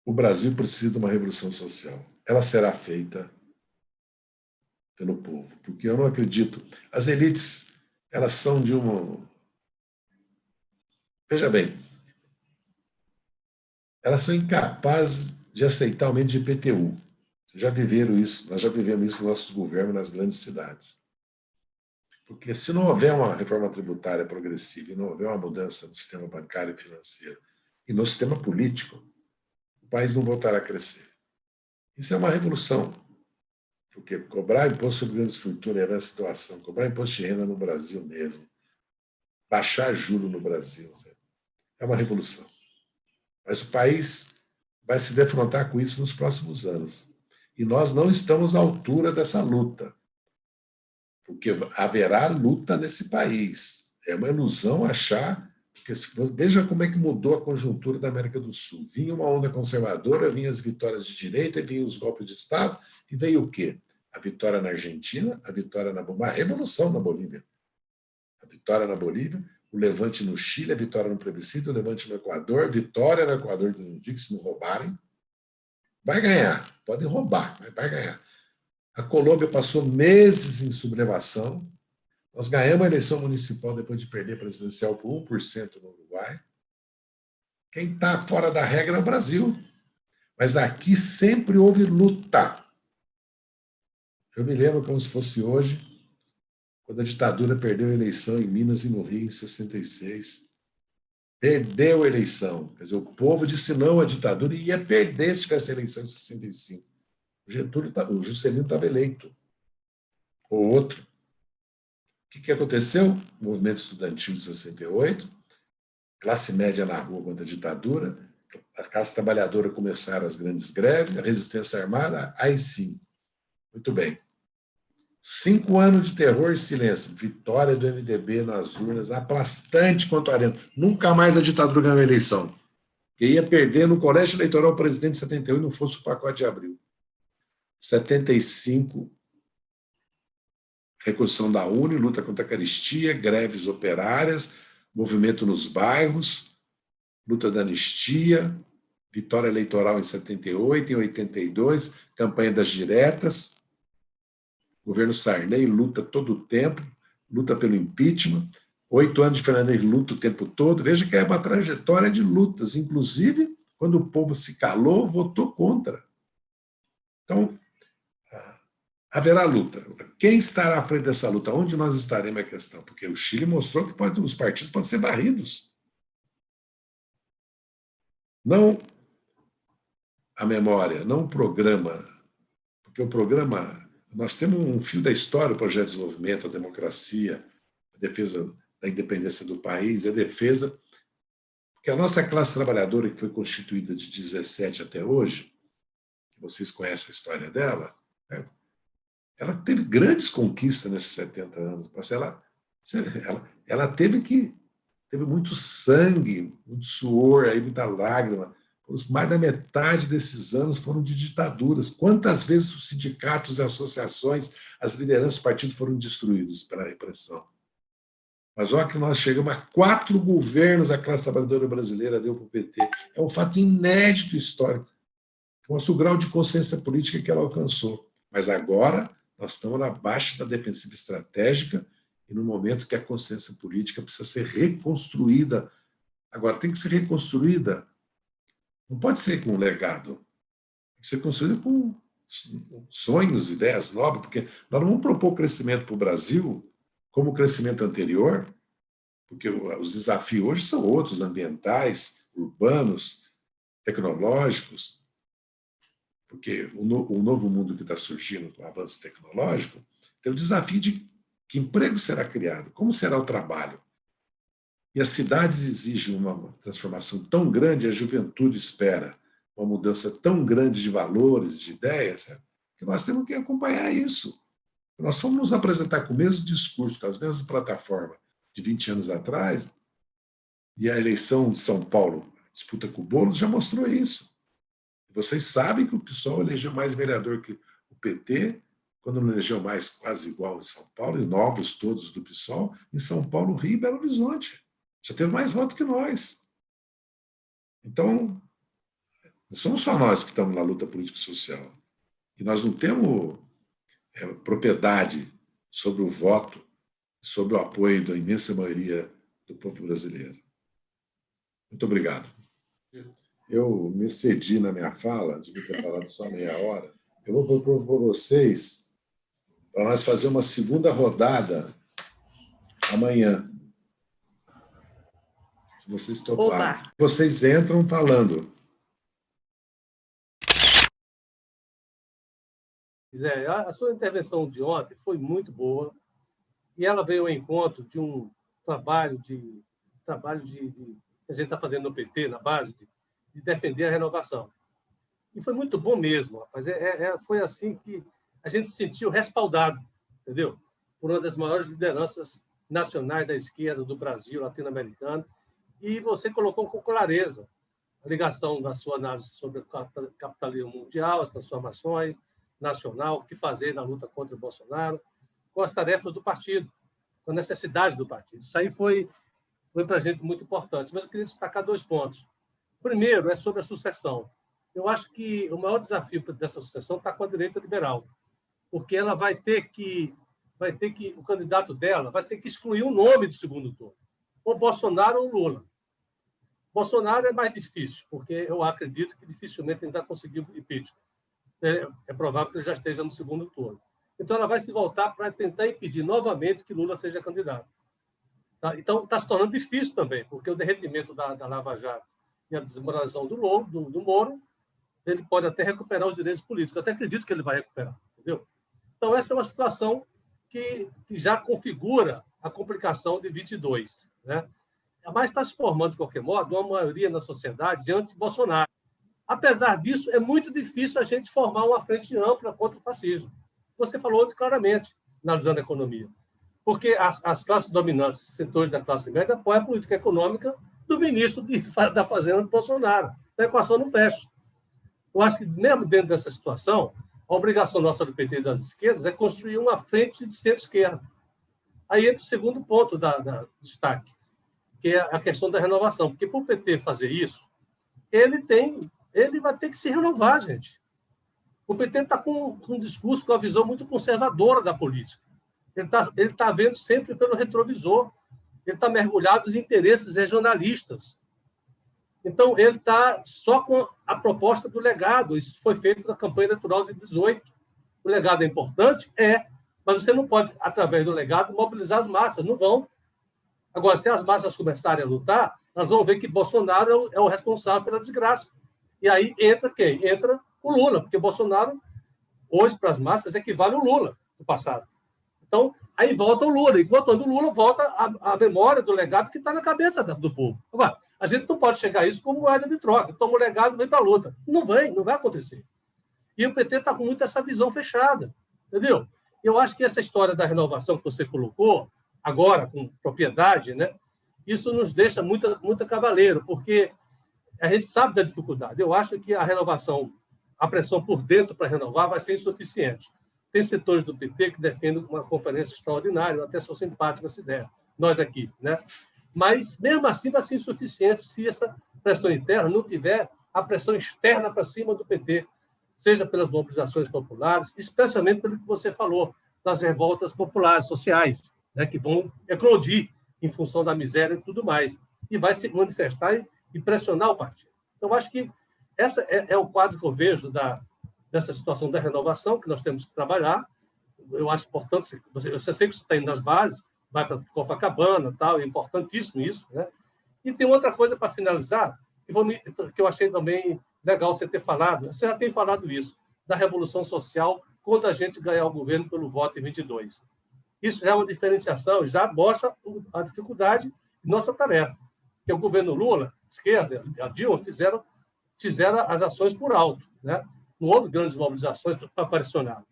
S6: O Brasil precisa de uma revolução social. Ela será feita pelo povo, porque eu não acredito. As elites, elas são de uma... Veja bem, elas são incapazes de aceitar aumento de IPTU. Vocês já viveram isso, nós já vivemos isso nos nossos governos nas grandes cidades. Porque se não houver uma reforma tributária progressiva e não houver uma mudança no sistema bancário e financeiro e no sistema político, o país não voltará a crescer. Isso é uma revolução, porque cobrar imposto sobre grandes fortunas é uma situação, cobrar imposto de renda no Brasil mesmo, baixar juros no Brasil, é uma revolução. Mas o país vai se defrontar com isso nos próximos anos. E nós não estamos à altura dessa luta, porque haverá luta nesse país. É uma ilusão achar... Porque veja como é que mudou a conjuntura da América do Sul. Vinha uma onda conservadora, vinha as vitórias de direita, vinha os golpes de Estado, e veio o quê? A vitória na Argentina, a vitória na Bolívia, a revolução na Bolívia. A vitória na Bolívia, o levante no Chile, a vitória no plebiscito, o levante no Equador, vitória no Equador, que não digo, se não roubarem, vai ganhar. Podem roubar, mas vai ganhar. A Colômbia passou meses em sublevação. Nós ganhamos a eleição municipal depois de perder a presidencial por 1% no Uruguai. Quem está fora da regra é o Brasil. Mas aqui sempre houve luta. Eu me lembro como se fosse hoje, quando a ditadura perdeu a eleição em Minas e no Rio, em 66. Perdeu a eleição. Quer dizer, o povo disse não à ditadura e ia perder se tivesse a eleição em 65. O Juscelino estava eleito. Ou outro. O que aconteceu? O movimento estudantil de 68, classe média na rua contra a ditadura, a classe trabalhadora começaram as grandes greves, a resistência armada, aí sim. Muito bem. 5 anos de terror e silêncio. Vitória do MDB nas urnas, aplastante contra o Arena. Nunca mais a ditadura ganhou a eleição. E ia perder no colégio eleitoral o presidente de 71 não fosse o pacote de abril. 75, reconstrução da UNE, luta contra a carestia, greves operárias, movimento nos bairros, luta da anistia, vitória eleitoral em 78, em 82, campanha das diretas, governo Sarney luta todo o tempo, luta pelo impeachment, 8 anos de Fernando Henrique luta o tempo todo. Veja que é uma trajetória de lutas, inclusive quando o povo se calou, votou contra. Então, haverá luta. Quem estará à frente dessa luta? Onde nós estaremos é a questão, porque o Chile mostrou que os partidos podem ser varridos. Não a memória, não o programa, porque o programa... Nós temos um fio da história, o projeto de desenvolvimento, a democracia, a defesa da independência do país, a defesa... Porque a nossa classe trabalhadora, que foi constituída de 17 até hoje, vocês conhecem a história dela, né? Ela teve grandes conquistas nesses 70 anos, mas ela teve muito sangue, muito suor, aí, muita lágrima. Mais da metade desses anos foram de ditaduras. Quantas vezes os sindicatos, as associações, as lideranças dos partidos foram destruídos pela repressão? Mas olha que nós chegamos a 4 governos a classe trabalhadora brasileira deu para o PT. É um fato inédito histórico. Mostra o grau de consciência política que ela alcançou. Mas agora nós estamos na baixa da defensiva estratégica e no momento que a consciência política precisa ser reconstruída. Agora, tem que ser reconstruída, não pode ser com um legado, tem que ser construída com sonhos, ideias novas, porque nós não vamos propor crescimento para o Brasil como o crescimento anterior, porque os desafios hoje são outros, ambientais, urbanos, tecnológicos, porque o novo mundo que está surgindo com o avanço tecnológico tem o desafio de que emprego será criado, como será o trabalho. E as cidades exigem uma transformação tão grande, a juventude espera uma mudança tão grande de valores, de ideias, que nós temos que acompanhar isso. Nós vamos nos apresentar com o mesmo discurso, com as mesmas plataformas de 20 anos atrás, e a eleição de São Paulo, disputa com o Boulos, já mostrou isso. Vocês sabem que o PSOL elegeu mais vereador que o PT, quando não elegeu mais, quase igual em São Paulo, e novos todos do PSOL, em São Paulo, Rio e Belo Horizonte. Já teve mais voto que nós. Então, não somos só nós que estamos na luta política e social. E nós não temos propriedade sobre o voto, sobre o apoio da imensa maioria do povo brasileiro. Muito obrigado. Eu me excedi na minha fala, devia ter falado só meia hora. Eu vou propor para vocês, para nós fazer uma segunda rodada amanhã. Se vocês toparem.
S5: Oba.
S6: Vocês entram falando.
S7: Zé, a sua intervenção de ontem foi muito boa e ela veio ao encontro de um trabalho que a gente está fazendo no PT, na base de defender a renovação. E foi muito bom mesmo, rapaz. Foi assim que a gente se sentiu respaldado, entendeu? Por uma das maiores lideranças nacionais da esquerda do Brasil, latino-americano, e você colocou com clareza a ligação da sua análise sobre o capitalismo mundial, as transformações nacional, o que fazer na luta contra o Bolsonaro, com as tarefas do partido, com a necessidade do partido. Isso aí foi para a gente muito importante. Mas eu queria destacar 2 pontos. O primeiro é sobre a sucessão. Eu acho que o maior desafio dessa sucessão está com a direita liberal, porque ela vai ter que o candidato dela vai ter que excluir o nome do segundo turno, ou Bolsonaro ou Lula. Bolsonaro é mais difícil, porque eu acredito que dificilmente ele vai conseguir impeachment. É provável que ele já esteja no segundo turno. Então, ela vai se voltar para tentar impedir novamente que Lula seja candidato. Tá? Então, está se tornando difícil também, porque o derretimento da Lava Jato e a desmoralização do Moro, ele pode até recuperar os direitos políticos. Eu até acredito que ele vai recuperar, entendeu? Então, essa é uma situação que já configura a complicação de 22, né? Mas está se formando, de qualquer modo, uma maioria na sociedade diante de Bolsonaro. Apesar disso, é muito difícil a gente formar uma frente ampla contra o fascismo. Você falou claramente, analisando a economia. Porque as classes dominantes, setores da classe média, apoiam a política econômica do ministro da Fazenda do Bolsonaro. A equação não fecha. Eu acho que, mesmo dentro dessa situação, a obrigação nossa do PT e das esquerdas é construir uma frente de centro-esquerda. Aí entra o segundo ponto da destaque, que é a questão da renovação. Porque, para o PT fazer isso, ele vai ter que se renovar, gente. O PT está com um discurso, com uma visão muito conservadora da política. Ele tá vendo sempre pelo retrovisor. Ele está mergulhado nos interesses regionalistas. Então, ele está só com a proposta do legado. Isso foi feito na campanha eleitoral de 18. O legado é importante? Mas você não pode, através do legado, mobilizar as massas. Não vão. Agora, se as massas começarem a lutar, nós vamos ver que Bolsonaro é o responsável pela desgraça. E aí entra quem? Entra o Lula, porque Bolsonaro, hoje, para as massas, equivale ao Lula do passado. Então, aí volta o Lula. E voltando o Lula, volta a memória do legado que está na cabeça do povo. Agora, a gente não pode chegar a isso como moeda de troca. Toma o legado e vem para a luta. Não vai acontecer. E o PT está com muito essa visão fechada. Entendeu? Eu acho que essa história da renovação que você colocou, agora, com propriedade, né, isso nos deixa muito cavaleiro, porque a gente sabe da dificuldade. Eu acho que a renovação, a pressão por dentro para renovar vai ser insuficiente. Tem setores do PT que defendem uma conferência extraordinária, eu até sou simpático com essa ideia, nós aqui, né? Mas, mesmo assim, vai ser insuficiente se essa pressão interna não tiver a pressão externa para cima do PT, seja pelas mobilizações populares, especialmente pelo que você falou, das revoltas populares, sociais, né, que vão eclodir em função da miséria e tudo mais, e vai se manifestar e pressionar o partido. Então, acho que esse é o quadro que eu vejo dessa situação da renovação, que nós temos que trabalhar. Eu acho importante, eu sei que você está indo nas bases, vai para Copacabana, tal, é importantíssimo isso, né? E tem outra coisa para finalizar, que eu achei também legal você ter falado, você já tem falado isso, da revolução social quando a gente ganhar o governo pelo voto em 22. Isso já é uma diferenciação, já mostra a dificuldade de nossa tarefa. Porque o governo Lula, a esquerda, a Dilma, fizeram as ações por alto, né? Não houve grandes mobilizações para pressionar.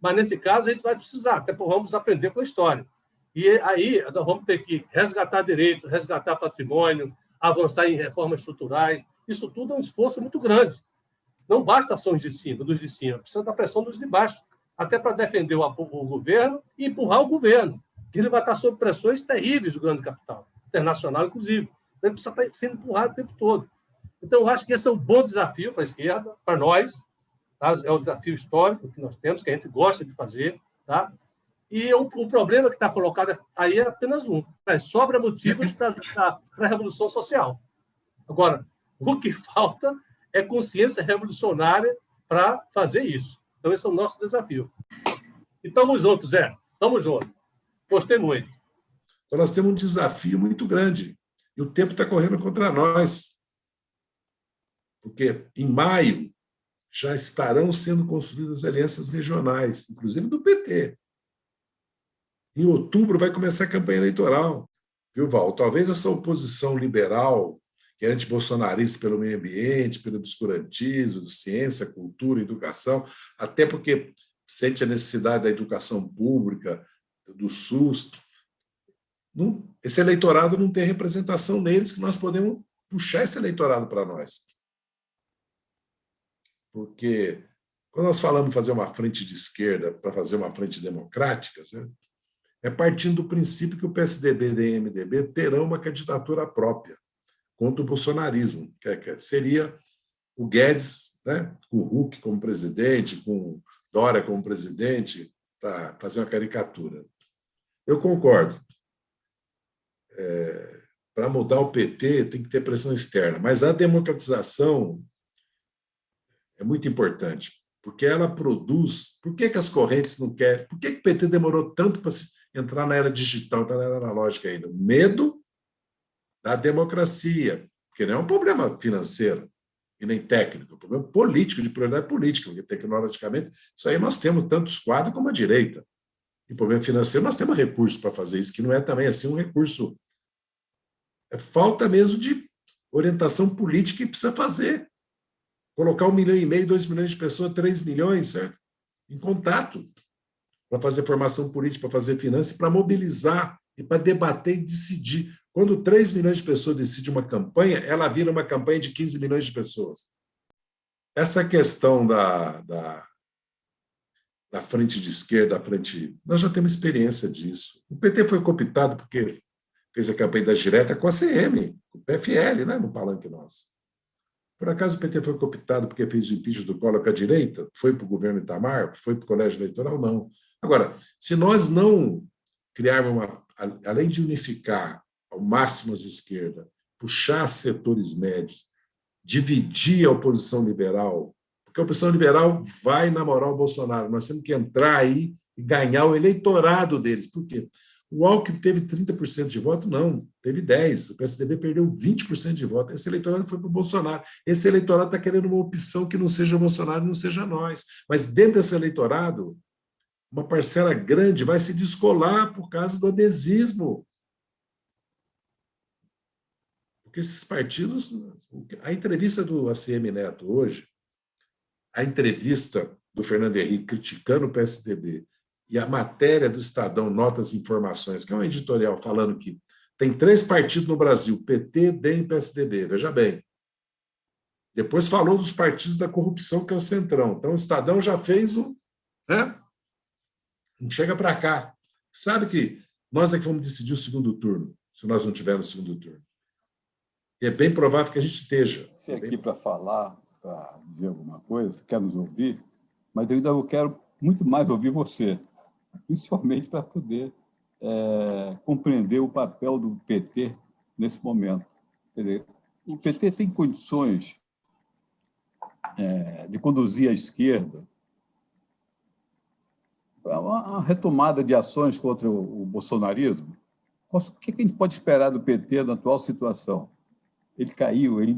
S7: Mas, nesse caso, a gente vai precisar, até porque vamos aprender com a história. E aí nós vamos ter que resgatar direito, resgatar patrimônio, avançar em reformas estruturais. Isso tudo é um esforço muito grande. Não basta ações dos de cima, precisa da pressão dos de baixo, até para defender o governo e empurrar o governo, que ele vai estar sob pressões terríveis do grande capital, internacional, inclusive. Ele precisa estar sendo empurrado o tempo todo. Então, eu acho que esse é um bom desafio para a esquerda, para nós. Tá? É um desafio histórico que nós temos, que a gente gosta de fazer. Tá? E o problema que está colocado aí é apenas um. Sobra motivos para a revolução social. Agora, o que falta é consciência revolucionária para fazer isso. Então, esse é o nosso desafio. E estamos juntos, Zé. Estamos juntos. Gostei muito.
S6: Então, nós temos um desafio muito grande. E o tempo está correndo contra nós. Porque, em maio, já estarão sendo construídas alianças regionais, inclusive do PT. Em outubro vai começar a campanha eleitoral. Viu, Val? Talvez essa oposição liberal, que é antibolsonarista pelo meio ambiente, pelo obscurantismo, ciência, cultura, educação, até porque sente a necessidade da educação pública, do SUS. Esse eleitorado não tem representação neles, que nós podemos puxar esse eleitorado para nós. Porque quando nós falamos fazer uma frente de esquerda para fazer uma frente democrática, né, é partindo do princípio que o PSDB e o MDB terão uma candidatura própria contra o bolsonarismo, que seria o Guedes, né, com o Huck como presidente, com Dória como presidente, para fazer uma caricatura. Eu concordo. para mudar o PT tem que ter pressão externa, mas a democratização é muito importante, porque ela produz... Por que as correntes não querem? Por que o PT demorou tanto para entrar na era digital, entrar na era analógica ainda? O medo da democracia, porque não é um problema financeiro e nem técnico, é um problema político, de prioridade política, porque tecnologicamente isso aí nós temos tanto os quadros como a direita. E problema financeiro, nós temos recursos para fazer isso, que não é também assim um recurso. É falta mesmo de orientação política que precisa fazer. Colocar 1,5 milhão, 2 milhões de pessoas, 3 milhões, certo? Em contato, para fazer formação política, para fazer finanças, para mobilizar e para debater e decidir. Quando 3 milhões de pessoas decidem uma campanha, ela vira uma campanha de 15 milhões de pessoas. Essa questão da frente de esquerda, nós já temos experiência disso. O PT foi cooptado porque fez a campanha da direta com a CM, com o PFL, né, no palanque nosso. Por acaso o PT foi cooptado porque fez o impeachment do Collor com a direita? Foi para o governo Itamar? Foi para o colégio eleitoral? Não. Agora, se nós não criarmos além de unificar ao máximo as esquerdas, puxar setores médios, dividir a oposição liberal, porque a oposição liberal vai namorar o Bolsonaro. Nós temos que entrar aí e ganhar o eleitorado deles. Por quê? O Alckmin teve 30% de voto? Não, teve 10%. O PSDB perdeu 20% de voto. Esse eleitorado foi para o Bolsonaro. Esse eleitorado está querendo uma opção que não seja o Bolsonaro, não seja nós. Mas dentro desse eleitorado, uma parcela grande vai se descolar por causa do adesismo. Porque esses partidos... A entrevista do ACM Neto hoje, a entrevista do Fernando Henrique criticando o PSDB e a matéria do Estadão, Notas e Informações, que é um editorial falando que tem 3 partidos no Brasil, PT, DEM e PSDB, veja bem. Depois falou dos partidos da corrupção, que é o Centrão. Então, o Estadão já fez o... Né? Não chega para cá. Sabe que nós é que vamos decidir o segundo turno, se nós não tivermos o segundo turno. E é bem provável que a gente esteja.
S8: Você aqui para falar, para dizer alguma coisa, quer nos ouvir, mas eu ainda quero muito mais ouvir você, principalmente para poder compreender o papel do PT nesse momento. Quer dizer, o PT tem condições de conduzir a esquerda a uma retomada de ações contra o bolsonarismo? O que a gente pode esperar do PT na atual situação? Ele caiu, ele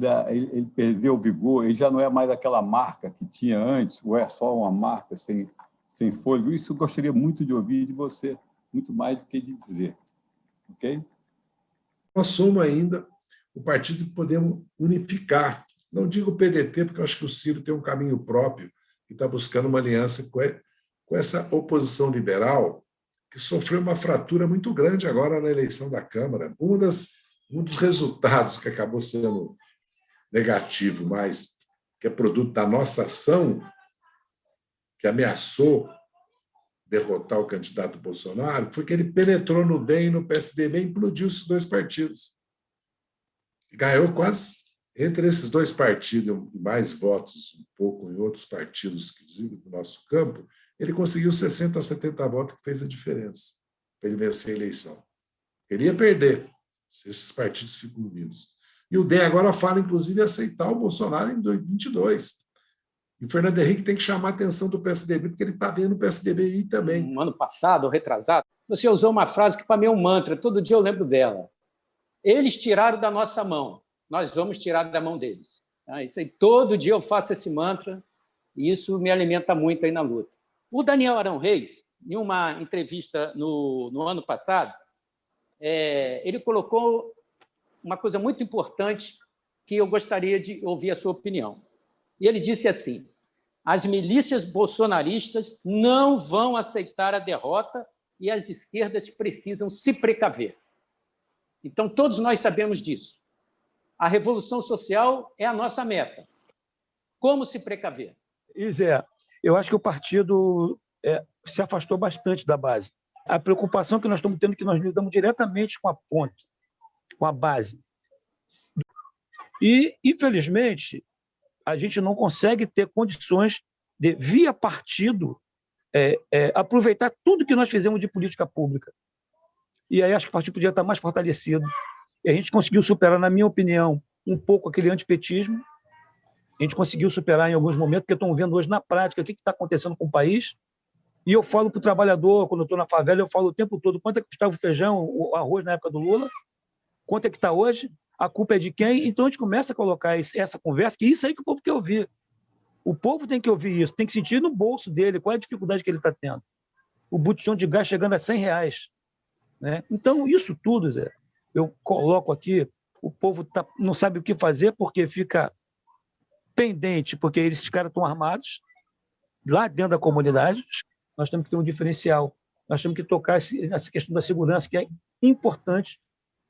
S8: perdeu o vigor, ele já não é mais aquela marca que tinha antes, ou é só uma marca sem fôlego. Isso eu gostaria muito de ouvir de você, muito mais do que de dizer. Ok?
S6: Nós somos ainda o partido que podemos unificar. Não digo o PDT, porque eu acho que o Ciro tem um caminho próprio e está buscando uma aliança com essa oposição liberal que sofreu uma fratura muito grande agora na eleição da Câmara. Um dos resultados que acabou sendo negativo, mas que é produto da nossa ação, que ameaçou derrotar o candidato Bolsonaro, foi que ele penetrou no DEM e no PSDB e implodiu esses 2 partidos. E ganhou quase, entre esses 2 partidos, mais votos um pouco em outros partidos, inclusive do nosso campo, ele conseguiu 60 a 70 votos, que fez a diferença para ele vencer a eleição. Ele ia perder se esses partidos ficam unidos. E o DEM agora fala, inclusive, em aceitar o Bolsonaro em 2022. E o Fernando Henrique tem que chamar a atenção do PSDB, porque ele está vendo o PSDB aí também.
S9: No ano passado, ou retrasado, você usou uma frase que para mim é um mantra, todo dia eu lembro dela. Eles tiraram da nossa mão, nós vamos tirar da mão deles. Isso aí, todo dia eu faço esse mantra e isso me alimenta muito aí na luta. O Daniel Arão Reis, em uma entrevista no ano passado, ele colocou uma coisa muito importante que eu gostaria de ouvir a sua opinião. E ele disse assim: as milícias bolsonaristas não vão aceitar a derrota e as esquerdas precisam se precaver. Então, todos nós sabemos disso. A revolução social é a nossa meta. Como se precaver?
S10: Zé, eu acho que o partido se afastou bastante da base. A preocupação que nós estamos tendo é que nós lidamos diretamente com a ponte, com a base. E, infelizmente, a gente não consegue ter condições de, via partido, aproveitar tudo que nós fizemos de política pública. E aí acho que o partido podia estar mais fortalecido, E a gente conseguiu superar, na minha opinião, um pouco aquele antipetismo. A gente conseguiu superar em alguns momentos, porque estão vendo hoje na prática o que está acontecendo com o país. E eu falo para o trabalhador, quando eu estou na favela, eu falo o tempo todo quanto é que custava o feijão, o arroz na época do Lula, quanto é que está hoje, a culpa é de quem? Então a gente começa a colocar essa conversa, que isso aí que o povo quer ouvir. O povo tem que ouvir isso, tem que sentir no bolso dele qual é a dificuldade que ele está tendo. O botijão de gás chegando a R$100. Né? Então, isso tudo, Zé, eu coloco aqui, o povo não sabe o que fazer porque fica pendente, porque esses caras estão armados lá dentro da comunidade. Nós temos que ter um diferencial, nós temos que tocar essa questão da segurança, que é importante,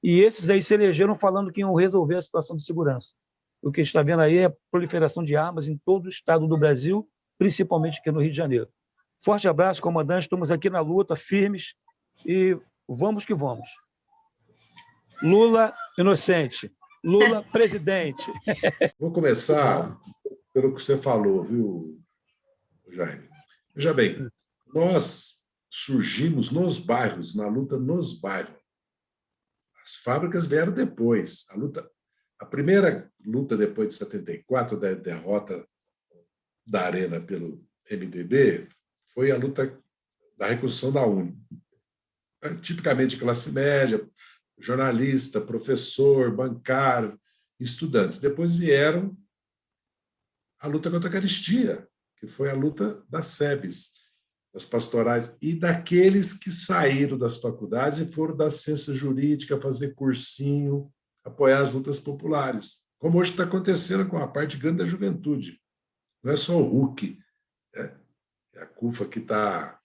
S10: e esses aí se elegeram falando que iam resolver a situação de segurança. O que a gente está vendo aí é a proliferação de armas em todo o estado do Brasil, principalmente aqui no Rio de Janeiro. Forte abraço, comandante, estamos aqui na luta, firmes, e vamos que vamos. Lula inocente, Lula presidente.
S6: Vou começar pelo que você falou, viu, Jaime? Veja bem, nós surgimos nos bairros, na luta nos bairros. As fábricas vieram depois. A primeira luta depois de 74, da derrota da Arena pelo MDB, foi a luta da reconstrução da UNE. Tipicamente classe média, jornalista, professor, bancário, estudantes. Depois vieram a luta contra a caristia, que foi a luta das SEBs, das pastorais, e daqueles que saíram das faculdades e foram da ciência jurídica, fazer cursinho, apoiar as lutas populares, como hoje está acontecendo com a parte grande da juventude. Não é só o RUC, né? É a CUFA que está...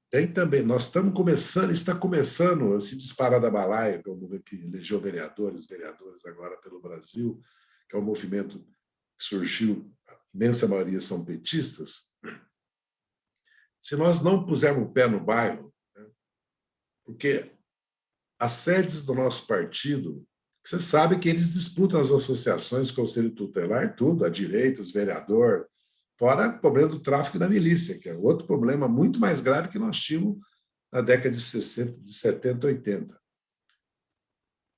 S6: Tem também, nós estamos começando, está começando a se disparar da balaia, que é o movimento que elegeu vereadores agora pelo Brasil, que é um movimento que surgiu, a imensa maioria são petistas. Se nós não pusermos o pé no bairro, né, porque as sedes do nosso partido, você sabe que eles disputam as associações, conselho tutelar, tudo, a direita, os vereadores, fora o problema do tráfico e da milícia, que é outro problema muito mais grave que nós tínhamos na década de 60, de 70, 80.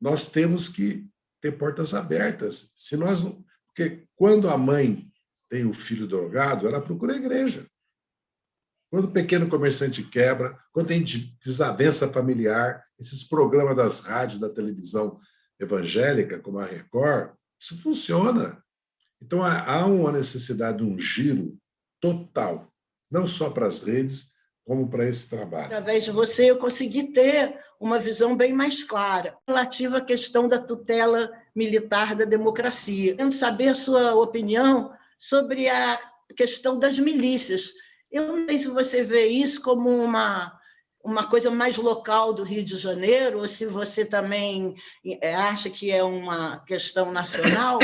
S6: Nós temos que ter portas abertas. Se nós não... Porque quando a mãe tem o filho drogado, ela procura a igreja. Quando o pequeno comerciante quebra, quando tem desavença familiar, esses programas das rádios, da televisão evangélica, como a Record, isso funciona. Então, há uma necessidade de um giro total, não só para as redes, como para esse trabalho.
S11: Através de você, eu consegui ter uma visão bem mais clara relativa à questão da tutela militar da democracia. Quero saber a sua opinião sobre a questão das milícias. Eu não sei se você vê isso como uma coisa mais local do Rio de Janeiro, ou se você também acha que é uma questão nacional,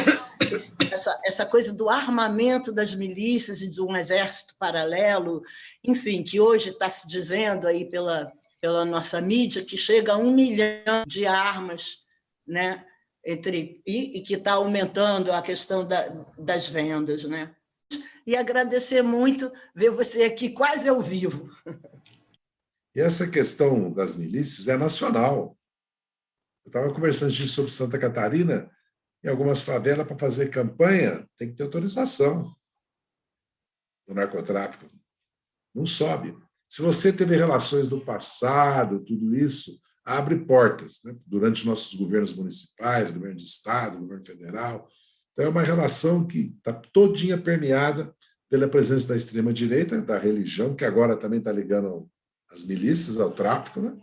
S11: essa coisa do armamento das milícias e de um exército paralelo, enfim, que hoje está se dizendo aí pela nossa mídia que chega a 1 milhão de armas, né, e que está aumentando a questão das vendas, né? E agradecer muito ver você aqui quase ao vivo.
S6: E essa questão das milícias é nacional. Eu estava conversando sobre Santa Catarina, em algumas favelas, para fazer campanha, tem que ter autorização do narcotráfico. Não sobe. Se você teve relações do passado, tudo isso, abre portas, né? Durante nossos governos municipais, governo de estado, governo federal. Então, é uma relação que está todinha permeada pela presença da extrema-direita, da religião, que agora também está ligando as milícias, ao tráfico, né?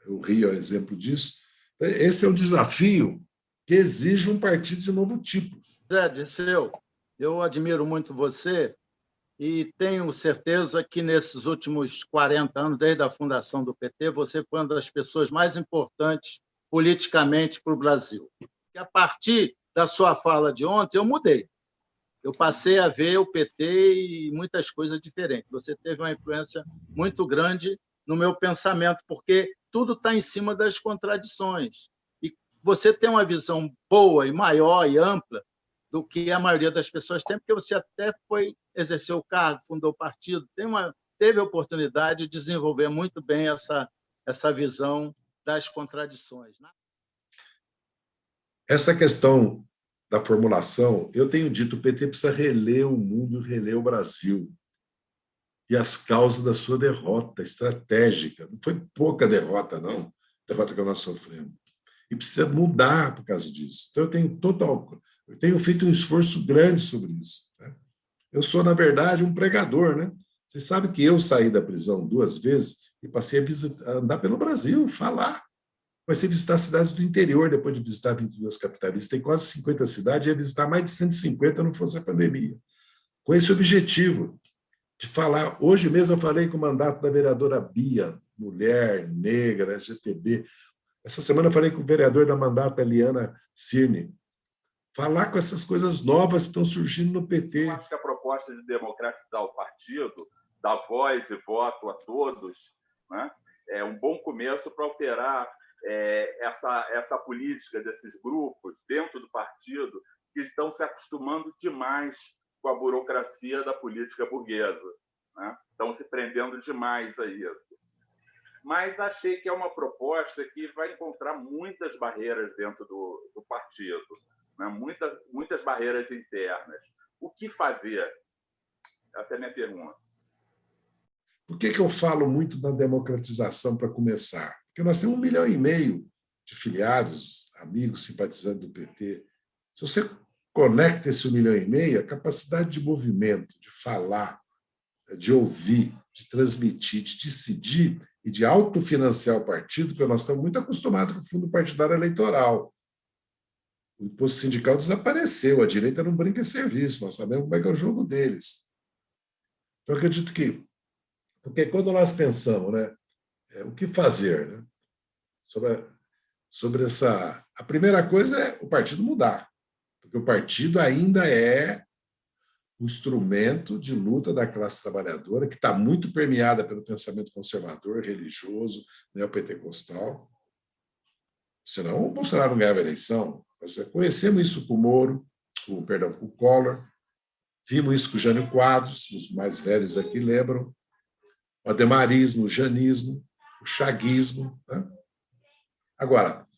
S6: O Rio é um exemplo disso. Esse é um desafio que exige um partido de novo tipo.
S12: Zé Dirceu, eu admiro muito você e tenho certeza que nesses últimos 40 anos, desde a fundação do PT, você foi uma das pessoas mais importantes politicamente para o Brasil. E a partir da sua fala de ontem, eu mudei. Eu passei a ver o PT e muitas coisas diferentes. Você teve uma influência muito grande no meu pensamento, porque tudo está em cima das contradições. E você tem uma visão boa e maior e ampla do que a maioria das pessoas tem, porque você até exerceu o cargo, fundou o partido, teve a oportunidade de desenvolver muito bem essa visão das contradições.
S6: Essa questão da formulação, eu tenho dito, o PT precisa reler o mundo, reler o Brasil e as causas da sua derrota estratégica. Não foi pouca derrota, não, a derrota que nós sofremos. E precisa mudar por causa disso. Então, eu tenho feito um esforço grande sobre isso. Né? Eu sou, na verdade, um pregador. Né? Vocês sabem que eu saí da prisão 2 vezes e passei a andar pelo Brasil, falar. Comecei a visitar cidades do interior, depois de visitar 22 capitais. Visitei quase 50 cidades e ia visitar mais de 150, não fosse a pandemia. Com esse objetivo de falar. Hoje mesmo eu falei com o mandato da vereadora Bia, mulher, negra, LGTB. Essa semana eu falei com o vereador da mandato, Eliana Cirne. Falar com essas coisas novas que estão surgindo no PT.
S13: Eu acho que a proposta de democratizar o partido, dar voz e voto a todos, né, é um bom começo para alterar essa política desses grupos dentro do partido que estão se acostumando demais com a burocracia da política burguesa. Né? Estão se prendendo demais a isso. Mas achei que é uma proposta que vai encontrar muitas barreiras dentro do partido, né? Muitas barreiras internas. O que fazer? Essa é a minha pergunta.
S6: Por que eu falo muito da democratização para começar? Porque nós temos 1,5 milhão de filiados, amigos, simpatizantes do PT. Se você conecta esse 1,5 milhão, a capacidade de movimento, de falar, de ouvir, de transmitir, de decidir e de autofinanciar o partido, porque nós estamos muito acostumados com o fundo partidário eleitoral. O imposto sindical desapareceu, a direita não brinca em serviço, nós sabemos como é que é o jogo deles. Então, eu acredito que, porque quando nós pensamos, né, o que fazer, né, sobre essa... A primeira coisa é o partido mudar, porque o partido ainda é o instrumento de luta da classe trabalhadora, que está muito permeada pelo pensamento conservador, religioso, neopentecostal. Senão o Bolsonaro não ganhava a eleição. Nós conhecemos isso com o Moro, com o Collor, vimos isso com o Jânio Quadros, os mais velhos aqui lembram, o ademarismo, o janismo, o chaguismo. Né? Agora,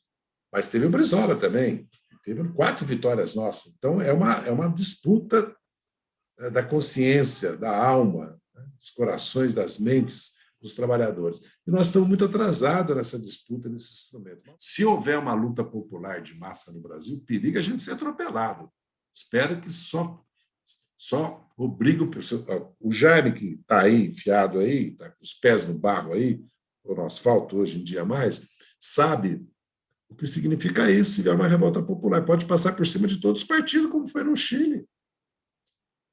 S6: mas teve o Brizola também, teve 4 vitórias nossas. Então, é uma disputa da consciência, da alma, né? Dos corações, das mentes dos trabalhadores. E nós estamos muito atrasados nessa disputa, nesse instrumento. Se houver uma luta popular de massa no Brasil, periga a gente ser atropelado. Espero que só obriga o Jaime, que está aí enfiado aí, está com os pés no barro aí, ou no asfalto hoje em dia mais, sabe o que significa isso, se vier uma revolta popular. Pode passar por cima de todos os partidos, como foi no Chile.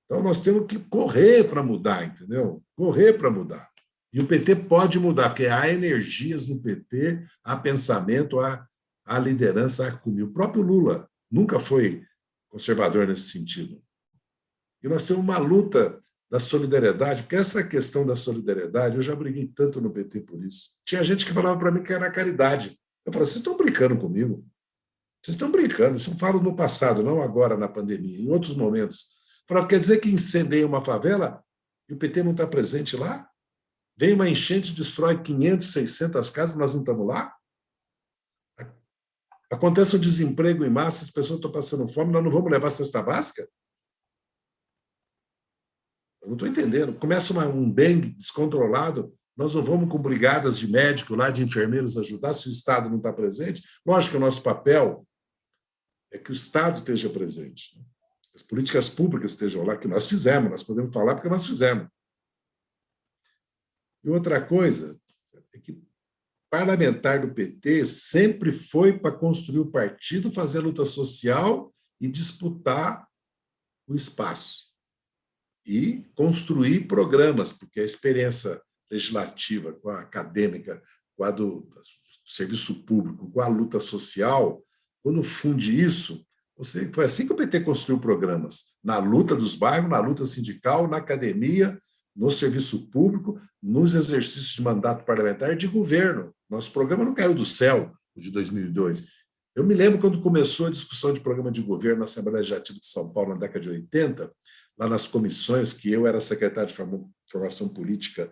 S6: Então, nós temos que correr para mudar, entendeu? Correr para mudar. E o PT pode mudar, porque há energias no PT, há pensamento, há liderança, há comigo. O próprio Lula nunca foi conservador nesse sentido. E nós temos uma luta da solidariedade, porque essa questão da solidariedade, eu já briguei tanto no PT por isso. Tinha gente que falava para mim que era caridade. Eu falava, vocês estão brincando comigo? Vocês estão brincando. Isso eu falo no passado, não agora na pandemia, em outros momentos. Eu falava, quer dizer que incendeia uma favela e o PT não está presente lá? Vem uma enchente, destrói 500, 600 casas, nós não estamos lá? Acontece um desemprego em massa, as pessoas estão passando fome, nós não vamos levar cesta básica? Eu não estou entendendo. Começa um dengue descontrolado, nós não vamos com brigadas de médicos lá, de enfermeiros ajudar, se o Estado não está presente. Lógico que o nosso papel é que o Estado esteja presente. As políticas públicas estejam lá, que nós fizemos, nós podemos falar porque nós fizemos. E outra coisa é que parlamentar do PT sempre foi para construir o partido, fazer a luta social e disputar o espaço. E construir programas, porque a experiência legislativa, com a acadêmica, com a do serviço público, com a luta social, quando funde isso, foi assim que o PT construiu programas, na luta dos bairros, na luta sindical, na academia, no serviço público, nos exercícios de mandato parlamentar e de governo. Nosso programa não caiu do céu, o de 2002. Eu me lembro quando começou a discussão de programa de governo na Assembleia Legislativa de São Paulo, na década de 80, lá nas comissões, que eu era secretário de Formação Política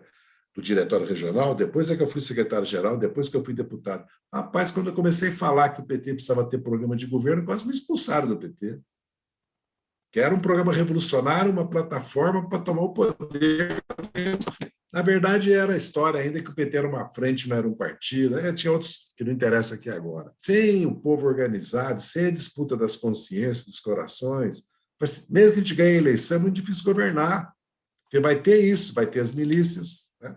S6: do diretório regional, depois é que eu fui secretário-geral, depois que eu fui deputado. Rapaz, quando eu comecei a falar que o PT precisava ter programa de governo, quase me expulsaram do PT. Que era um programa revolucionário, uma plataforma para tomar o poder. Na verdade, era a história ainda que o PT era uma frente, não era um partido. Tinha outros que não interessam aqui agora. Sem o povo organizado, sem a disputa das consciências, dos corações, mesmo que a gente ganhe a eleição, é muito difícil governar. Porque vai ter isso, vai ter as milícias, né?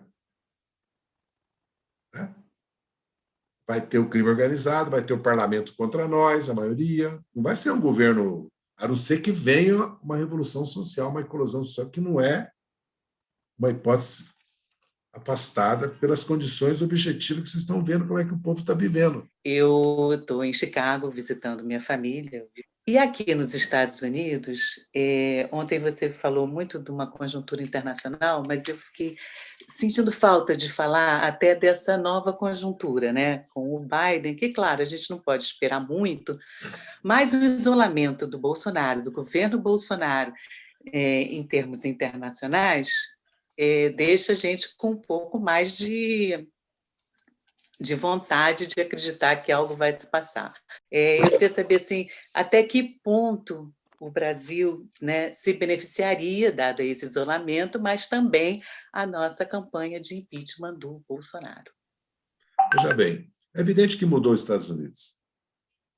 S6: Vai ter o crime organizado, vai ter o parlamento contra nós, a maioria. Não vai ser um governo, a não ser que venha uma revolução social, uma eclosão social, que não é uma hipótese afastada pelas condições objetivas que vocês estão vendo como é que o povo está vivendo.
S14: Eu estou em Chicago visitando minha família. E aqui nos Estados Unidos, ontem você falou muito de uma conjuntura internacional, mas eu fiquei sentindo falta de falar até dessa nova conjuntura, né? Com o Biden, que, claro, a gente não pode esperar muito, mas o isolamento do Bolsonaro, do governo Bolsonaro, em termos internacionais, deixa a gente com um pouco mais de vontade de acreditar que algo vai se passar. Eu queria saber assim, até que ponto o Brasil, né, se beneficiaria, dado esse isolamento, mas também a nossa campanha de impeachment do Bolsonaro.
S6: Veja bem, é evidente que mudou os Estados Unidos.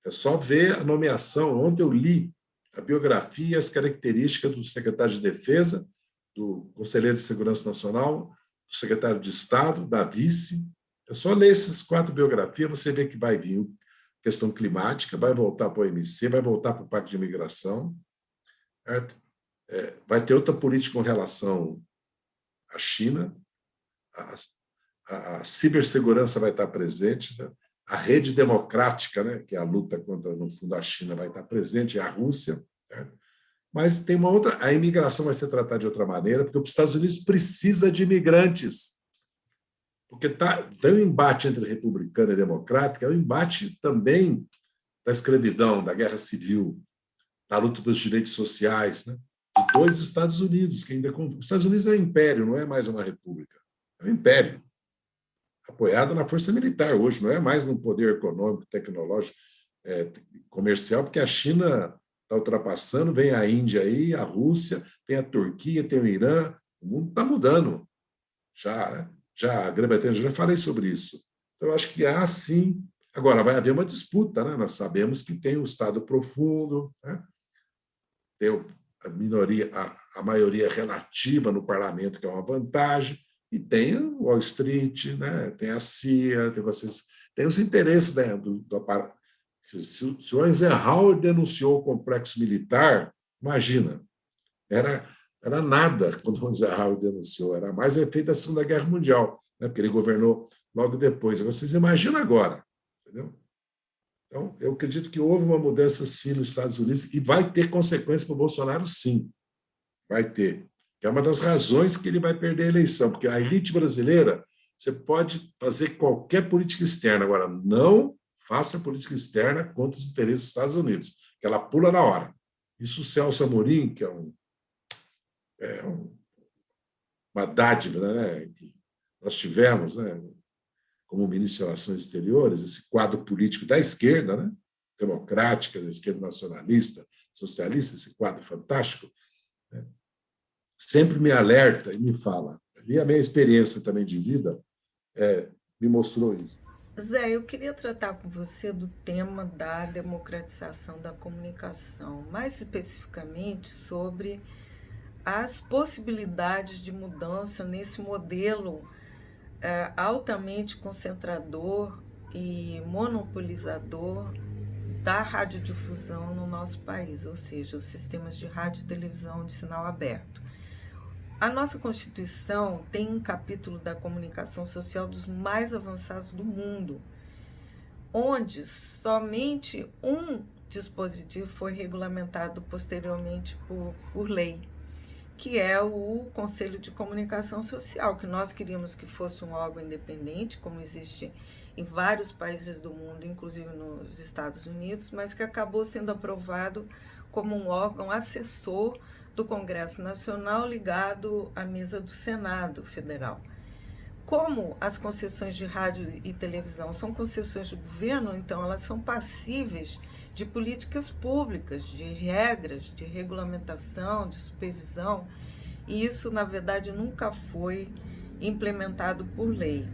S6: É só ver a nomeação. Ontem eu li a biografia e as características do secretário de Defesa, do Conselheiro de Segurança Nacional, do secretário de Estado, da vice. É só ler essas 4 biografias, você vê que vai vir questão climática, vai voltar para o OMC, vai voltar para o Pacto de Imigração, certo? Vai ter outra política com relação à China, a cibersegurança vai estar presente, certo? A rede democrática, né, que é a luta contra, no fundo, a China, vai estar presente, e a Rússia, certo? Mas tem uma outra, a imigração vai ser tratada de outra maneira, porque os Estados Unidos precisa de imigrantes. Porque tem um embate entre republicano e democrático, é um embate também da escravidão, da guerra civil, da luta pelos direitos sociais, né? De 2 Estados Unidos, que ainda... Os Estados Unidos é um império, não é mais uma república. É um império, apoiado na força militar hoje, não é mais no poder econômico, tecnológico, comercial, porque a China está ultrapassando, vem a Índia aí, a Rússia, tem a Turquia, tem o Irã, o mundo está mudando. Já a Grã-Bretanha, já falei sobre isso. Então, eu acho que há, sim. Agora, vai haver uma disputa, né? Nós sabemos que tem o Estado profundo, né? Tem a minoria, a maioria relativa no parlamento, que é uma vantagem, e tem o Wall Street, né? Tem a CIA, tem os interesses, né, do aparato. Se o Eisenhower denunciou o complexo militar, imagina, era nada quando o Eisenhower denunciou, era mais efeito da Segunda Guerra Mundial, né, porque ele governou logo depois. Vocês imaginam agora, entendeu? Então, eu acredito que houve uma mudança, sim, nos Estados Unidos e vai ter consequência para o Bolsonaro, sim. Vai ter. Que é uma das razões que ele vai perder a eleição, porque a elite brasileira, você pode fazer qualquer política externa, agora não faça política externa contra os interesses dos Estados Unidos, que ela pula na hora. Isso o Celso Amorim, que é uma dádiva, né, que nós tivemos, né, como ministro de Relações Exteriores, esse quadro político da esquerda, né, democrática, da esquerda nacionalista, socialista, esse quadro fantástico, né, sempre me alerta e me fala. E a minha experiência também de vida me mostrou isso.
S5: Zé, eu queria tratar com você do tema da democratização da comunicação, mais especificamente sobre as possibilidades de mudança nesse modelo altamente concentrador e monopolizador da radiodifusão no nosso país, ou seja, os sistemas de rádio e televisão de sinal aberto. A nossa Constituição tem um capítulo da comunicação social dos mais avançados do mundo, onde somente um dispositivo foi regulamentado posteriormente por lei, que é o Conselho de Comunicação Social, que nós queríamos que fosse um órgão independente, como existe em vários países do mundo, inclusive nos Estados Unidos, mas que acabou sendo aprovado como um órgão assessor do Congresso Nacional ligado à mesa do Senado Federal. Como as concessões de rádio e televisão são concessões do governo, então elas são passíveis de políticas públicas, de regras, de regulamentação, de supervisão, e isso, na verdade, nunca foi implementado por lei.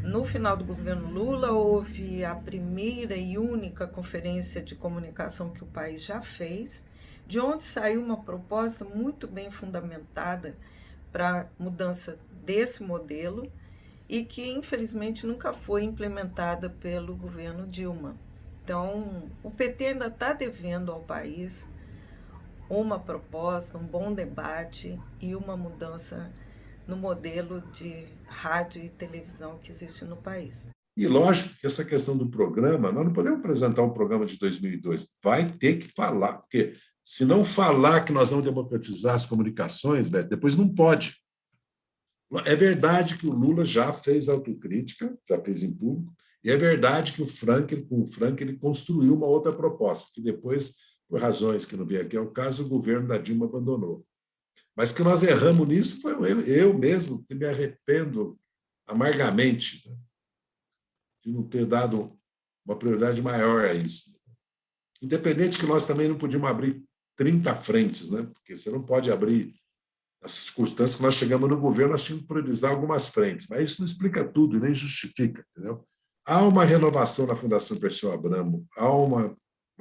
S5: No final do governo Lula, houve a primeira e única conferência de comunicação que o país já fez, de onde saiu uma proposta muito bem fundamentada para a mudança desse modelo e que, infelizmente, nunca foi implementada pelo governo Dilma. Então, o PT ainda está devendo ao país uma proposta, um bom debate e uma mudança no modelo de rádio e televisão que existe no país.
S6: E lógico que essa questão do programa, nós não podemos apresentar um programa de 2002, vai ter que falar, porque se não falar que nós vamos democratizar as comunicações, Beto, depois não pode. É verdade que o Lula já fez autocrítica, já fez em público, e é verdade que com o Frank ele construiu uma outra proposta, que depois, por razões que não vem aqui ao caso, o governo da Dilma abandonou. Mas que nós erramos nisso foi eu mesmo, que me arrependo amargamente, né, de não ter dado uma prioridade maior a isso. Independente que nós também não podíamos abrir 30 frentes, né, porque você não pode abrir, nas circunstâncias que nós chegamos no governo, nós tínhamos que priorizar algumas frentes, mas isso não explica tudo e nem justifica, entendeu? Há uma renovação na Fundação Perseu Abramo, há uma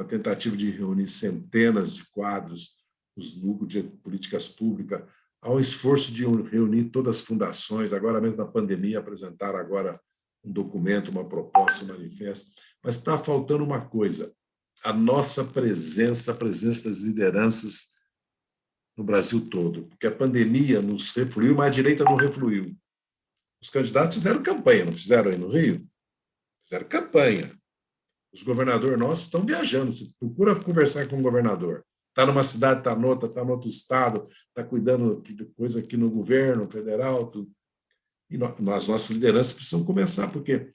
S6: tentativa de reunir centenas de quadros, os núcleos de políticas públicas, há um esforço de reunir todas as fundações, agora mesmo na pandemia, apresentaram agora um documento, uma proposta, um manifesto, mas está faltando uma coisa, a nossa presença, a presença das lideranças no Brasil todo, porque a pandemia nos refluiu, mas a direita não refluiu. Os candidatos fizeram campanha, não fizeram aí no Rio? Fizeram campanha. Os governadores nossos estão viajando, você procura conversar com o governador. Está numa cidade, está noutra, está no outro estado, está cuidando de coisa aqui no governo federal. Tudo. E as nossas lideranças precisam começar, porque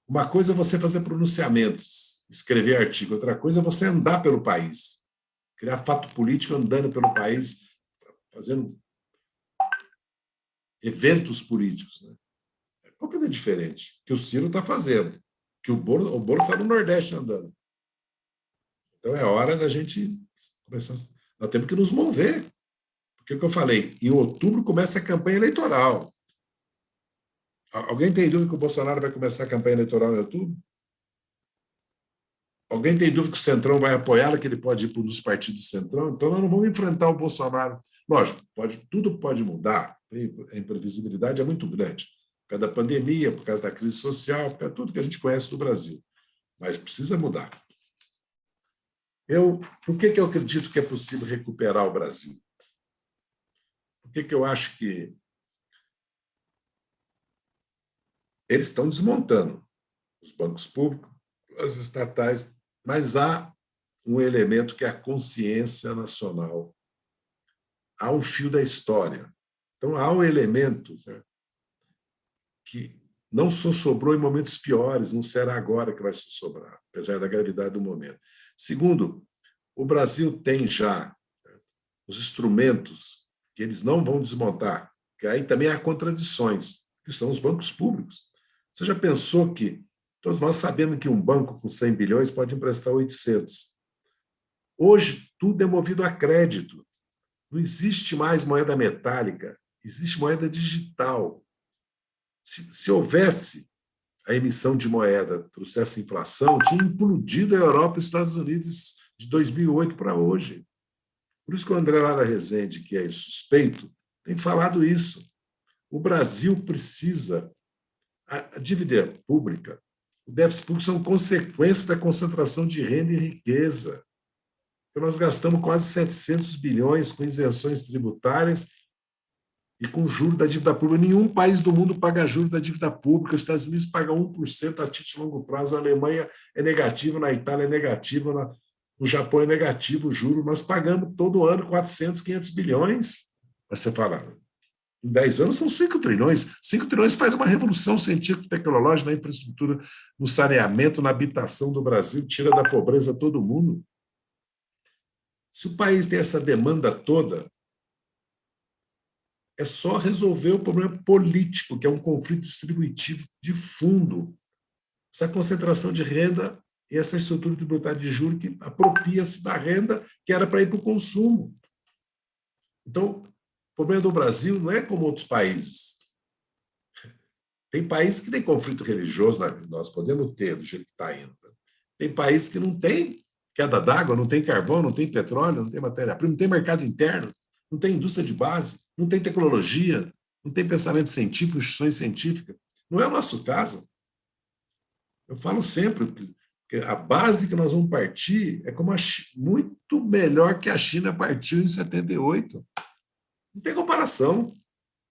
S6: uma coisa é você fazer pronunciamentos, escrever artigo, outra coisa é você andar pelo país, criar fato político andando pelo país, fazendo eventos políticos. Né? É completamente diferente que o Ciro está fazendo, que o Boro está no Nordeste andando. Então é hora da gente começar. Nós temos que nos mover. Porque o que eu falei, em outubro começa a campanha eleitoral. Alguém tem dúvida que o Bolsonaro vai começar a campanha eleitoral em outubro? Alguém tem dúvida que o Centrão vai apoiá-lo, que ele pode ir para um dos partidos do Centrão? Então nós não vamos enfrentar o Bolsonaro. Lógico, tudo pode mudar. A imprevisibilidade é muito grande. Por causa da pandemia, por causa da crise social, por causa de tudo que a gente conhece do Brasil. Mas precisa mudar. Por que eu acredito que é possível recuperar o Brasil? Por que eu acho que eles estão desmontando os bancos públicos, as estatais, mas há um elemento que é a consciência nacional. Há um fio da história. Então, há um elemento, certo, que não só sobrou em momentos piores, não será agora que vai se sobrar, apesar da gravidade do momento. Segundo, o Brasil tem já os instrumentos que eles não vão desmontar, que aí também há contradições, que são os bancos públicos. Você já pensou que todos nós sabemos que um banco com 100 bilhões pode emprestar 800? Hoje, tudo é movido a crédito. Não existe mais moeda metálica, existe moeda digital. Se houvesse a emissão de moeda, trouxesse inflação, tinha implodido a Europa e os Estados Unidos de 2008 para hoje. Por isso que o André Lara Rezende, que é suspeito, tem falado isso. O Brasil precisa... A dívida pública, o déficit público são consequências da concentração de renda e riqueza. Então, nós gastamos quase 700 bilhões com isenções tributárias e com juros da dívida pública. Nenhum país do mundo paga juros da dívida pública. Os Estados Unidos pagam 1% a título de longo prazo, a Alemanha é negativo, na Itália é negativo, no Japão é negativo o juro. Nós pagamos todo ano 400, 500 bilhões. Mas você fala, em 10 anos são 5 trilhões. 5 trilhões faz uma revolução científico-tecnológica na infraestrutura, no saneamento, na habitação do Brasil, tira da pobreza todo mundo. Se o país tem essa demanda toda, é só resolver o problema político, que é um conflito distributivo de fundo. Essa concentração de renda e essa estrutura tributária de juros que apropria-se da renda que era para ir para o consumo. Então, o problema do Brasil não é como outros países. Tem países que têm conflito religioso, nós podemos ter, do jeito que está indo. Tem países que não tem queda d'água, não tem carvão, não tem petróleo, não tem matéria-prima, não tem mercado interno, não tem indústria de base, não tem tecnologia, não tem pensamento científico, instituições científicas. Não é o nosso caso. Eu falo sempre que a base que nós vamos partir é como muito melhor que a China partiu em 78. Não tem comparação.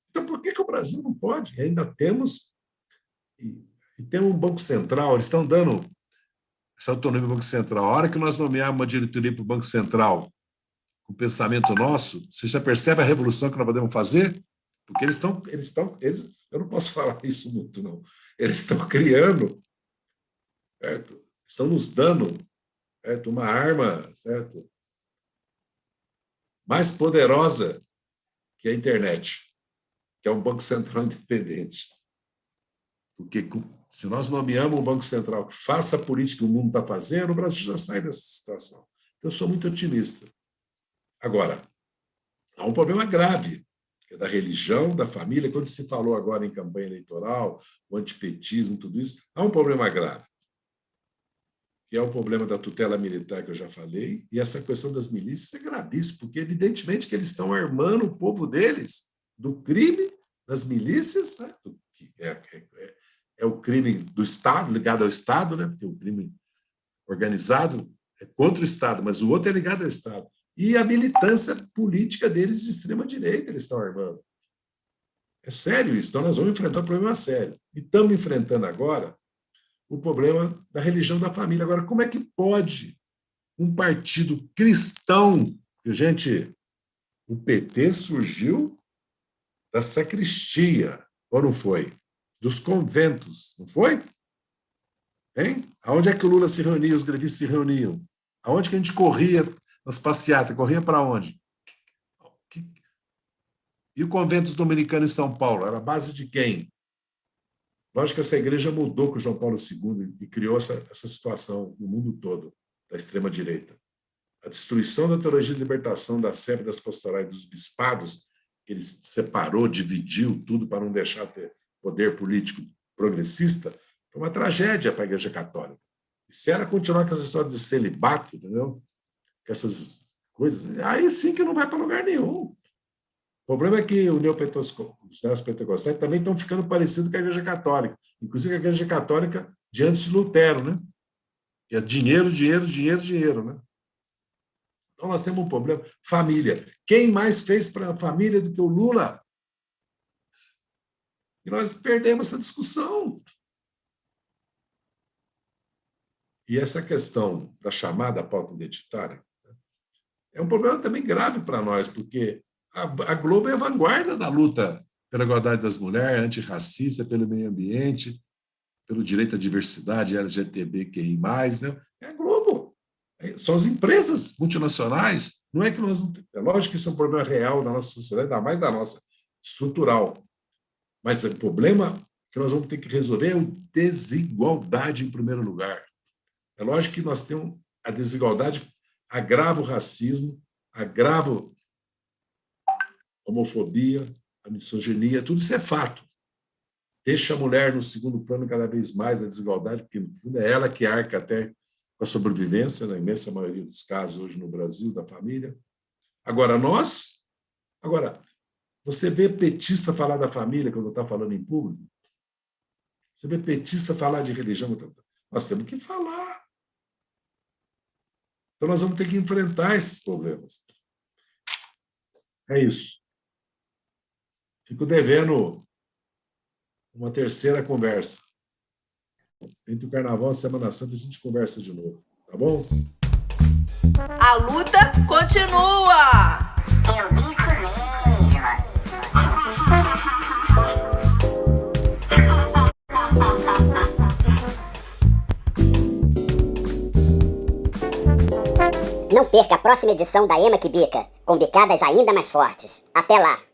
S6: Então, por que o Brasil não pode? E ainda temos... E tem um Banco Central, eles estão dando essa autonomia do Banco Central. A hora que nós nomearmos uma diretoria para o Banco Central, com o pensamento nosso, você já percebe a revolução que nós podemos fazer? Porque eles eu não posso falar isso muito, não. Eles estão criando, certo? Estão nos dando, certo? Uma arma, certo? Mais poderosa que a internet, que é um Banco Central independente. Porque se nós nomeamos um Banco Central que faça a política que o mundo está fazendo, o Brasil já sai dessa situação. Então, eu sou muito otimista. Agora, há um problema grave, que é da religião, da família. Quando se falou agora em campanha eleitoral, o antipetismo, tudo isso, há um problema grave, que é o problema da tutela militar, que eu já falei, e essa questão das milícias é gravíssima, porque evidentemente que eles estão armando o povo deles do crime das milícias, né? Que é o crime do Estado, ligado ao Estado, né? Porque o crime organizado é contra o Estado, mas o outro é ligado ao Estado. E a militância política deles de extrema-direita eles estão armando. É sério isso. Então, nós vamos enfrentar um problema sério. E estamos enfrentando agora o problema da religião da família. Agora, como é que pode um partido cristão, que, gente, o PT surgiu da sacristia, ou não foi? Dos conventos, não foi? Hein? Aonde é que o Lula se reunia, os grevistas se reuniam? Aonde que a gente corria nas passeatas? Corria para onde? E o convento dos dominicanos em São Paulo? Era a base de quem? Lógico que essa igreja mudou com João Paulo II e criou essa situação no mundo todo, da extrema-direita. A destruição da teologia de libertação, da SEB, das pastorais, dos bispados, que ele separou, dividiu tudo para não deixar ter poder político progressista, foi uma tragédia para a Igreja Católica. E se ela continuar com essa história de celibato, entendeu? Com essas coisas, aí sim que não vai para lugar nenhum. O problema é que os neopentecostais também estão ficando parecidos com a Igreja Católica, inclusive a Igreja Católica de antes de Lutero, né? Que é dinheiro, dinheiro, dinheiro, dinheiro, né? Então nós temos um problema. Família. Quem mais fez para a família do que o Lula? E nós perdemos essa discussão. E essa questão da chamada pauta identitária é um problema também grave para nós, porque a Globo é a vanguarda da luta pela igualdade das mulheres, antirracista, pelo meio ambiente, pelo direito à diversidade, LGBTQI+, né? É a Globo. São as empresas multinacionais. Não é que nós não... É lógico que isso é um problema real na nossa sociedade, ainda mais da nossa, estrutural. Mas o problema que nós vamos ter que resolver é a desigualdade em primeiro lugar. É lógico que nós temos a desigualdade, agrava o racismo, agrava a homofobia, a misoginia, tudo isso é fato. Deixa a mulher no segundo plano cada vez mais a desigualdade, porque no fundo é ela que arca até com a sobrevivência, na imensa maioria dos casos hoje no Brasil, da família. Agora, você vê petista falar da família quando está falando em público? Você vê petista falar de religião? Nós temos que falar. Então, nós vamos ter que enfrentar esses problemas. É isso. Fico devendo uma terceira conversa. Entre o Carnaval e a Semana Santa, a gente conversa de novo. Tá bom?
S2: A luta continua!
S3: Eu bico mesmo.
S1: Não perca a próxima edição da Ema que Bica, com bicadas ainda mais fortes. Até lá!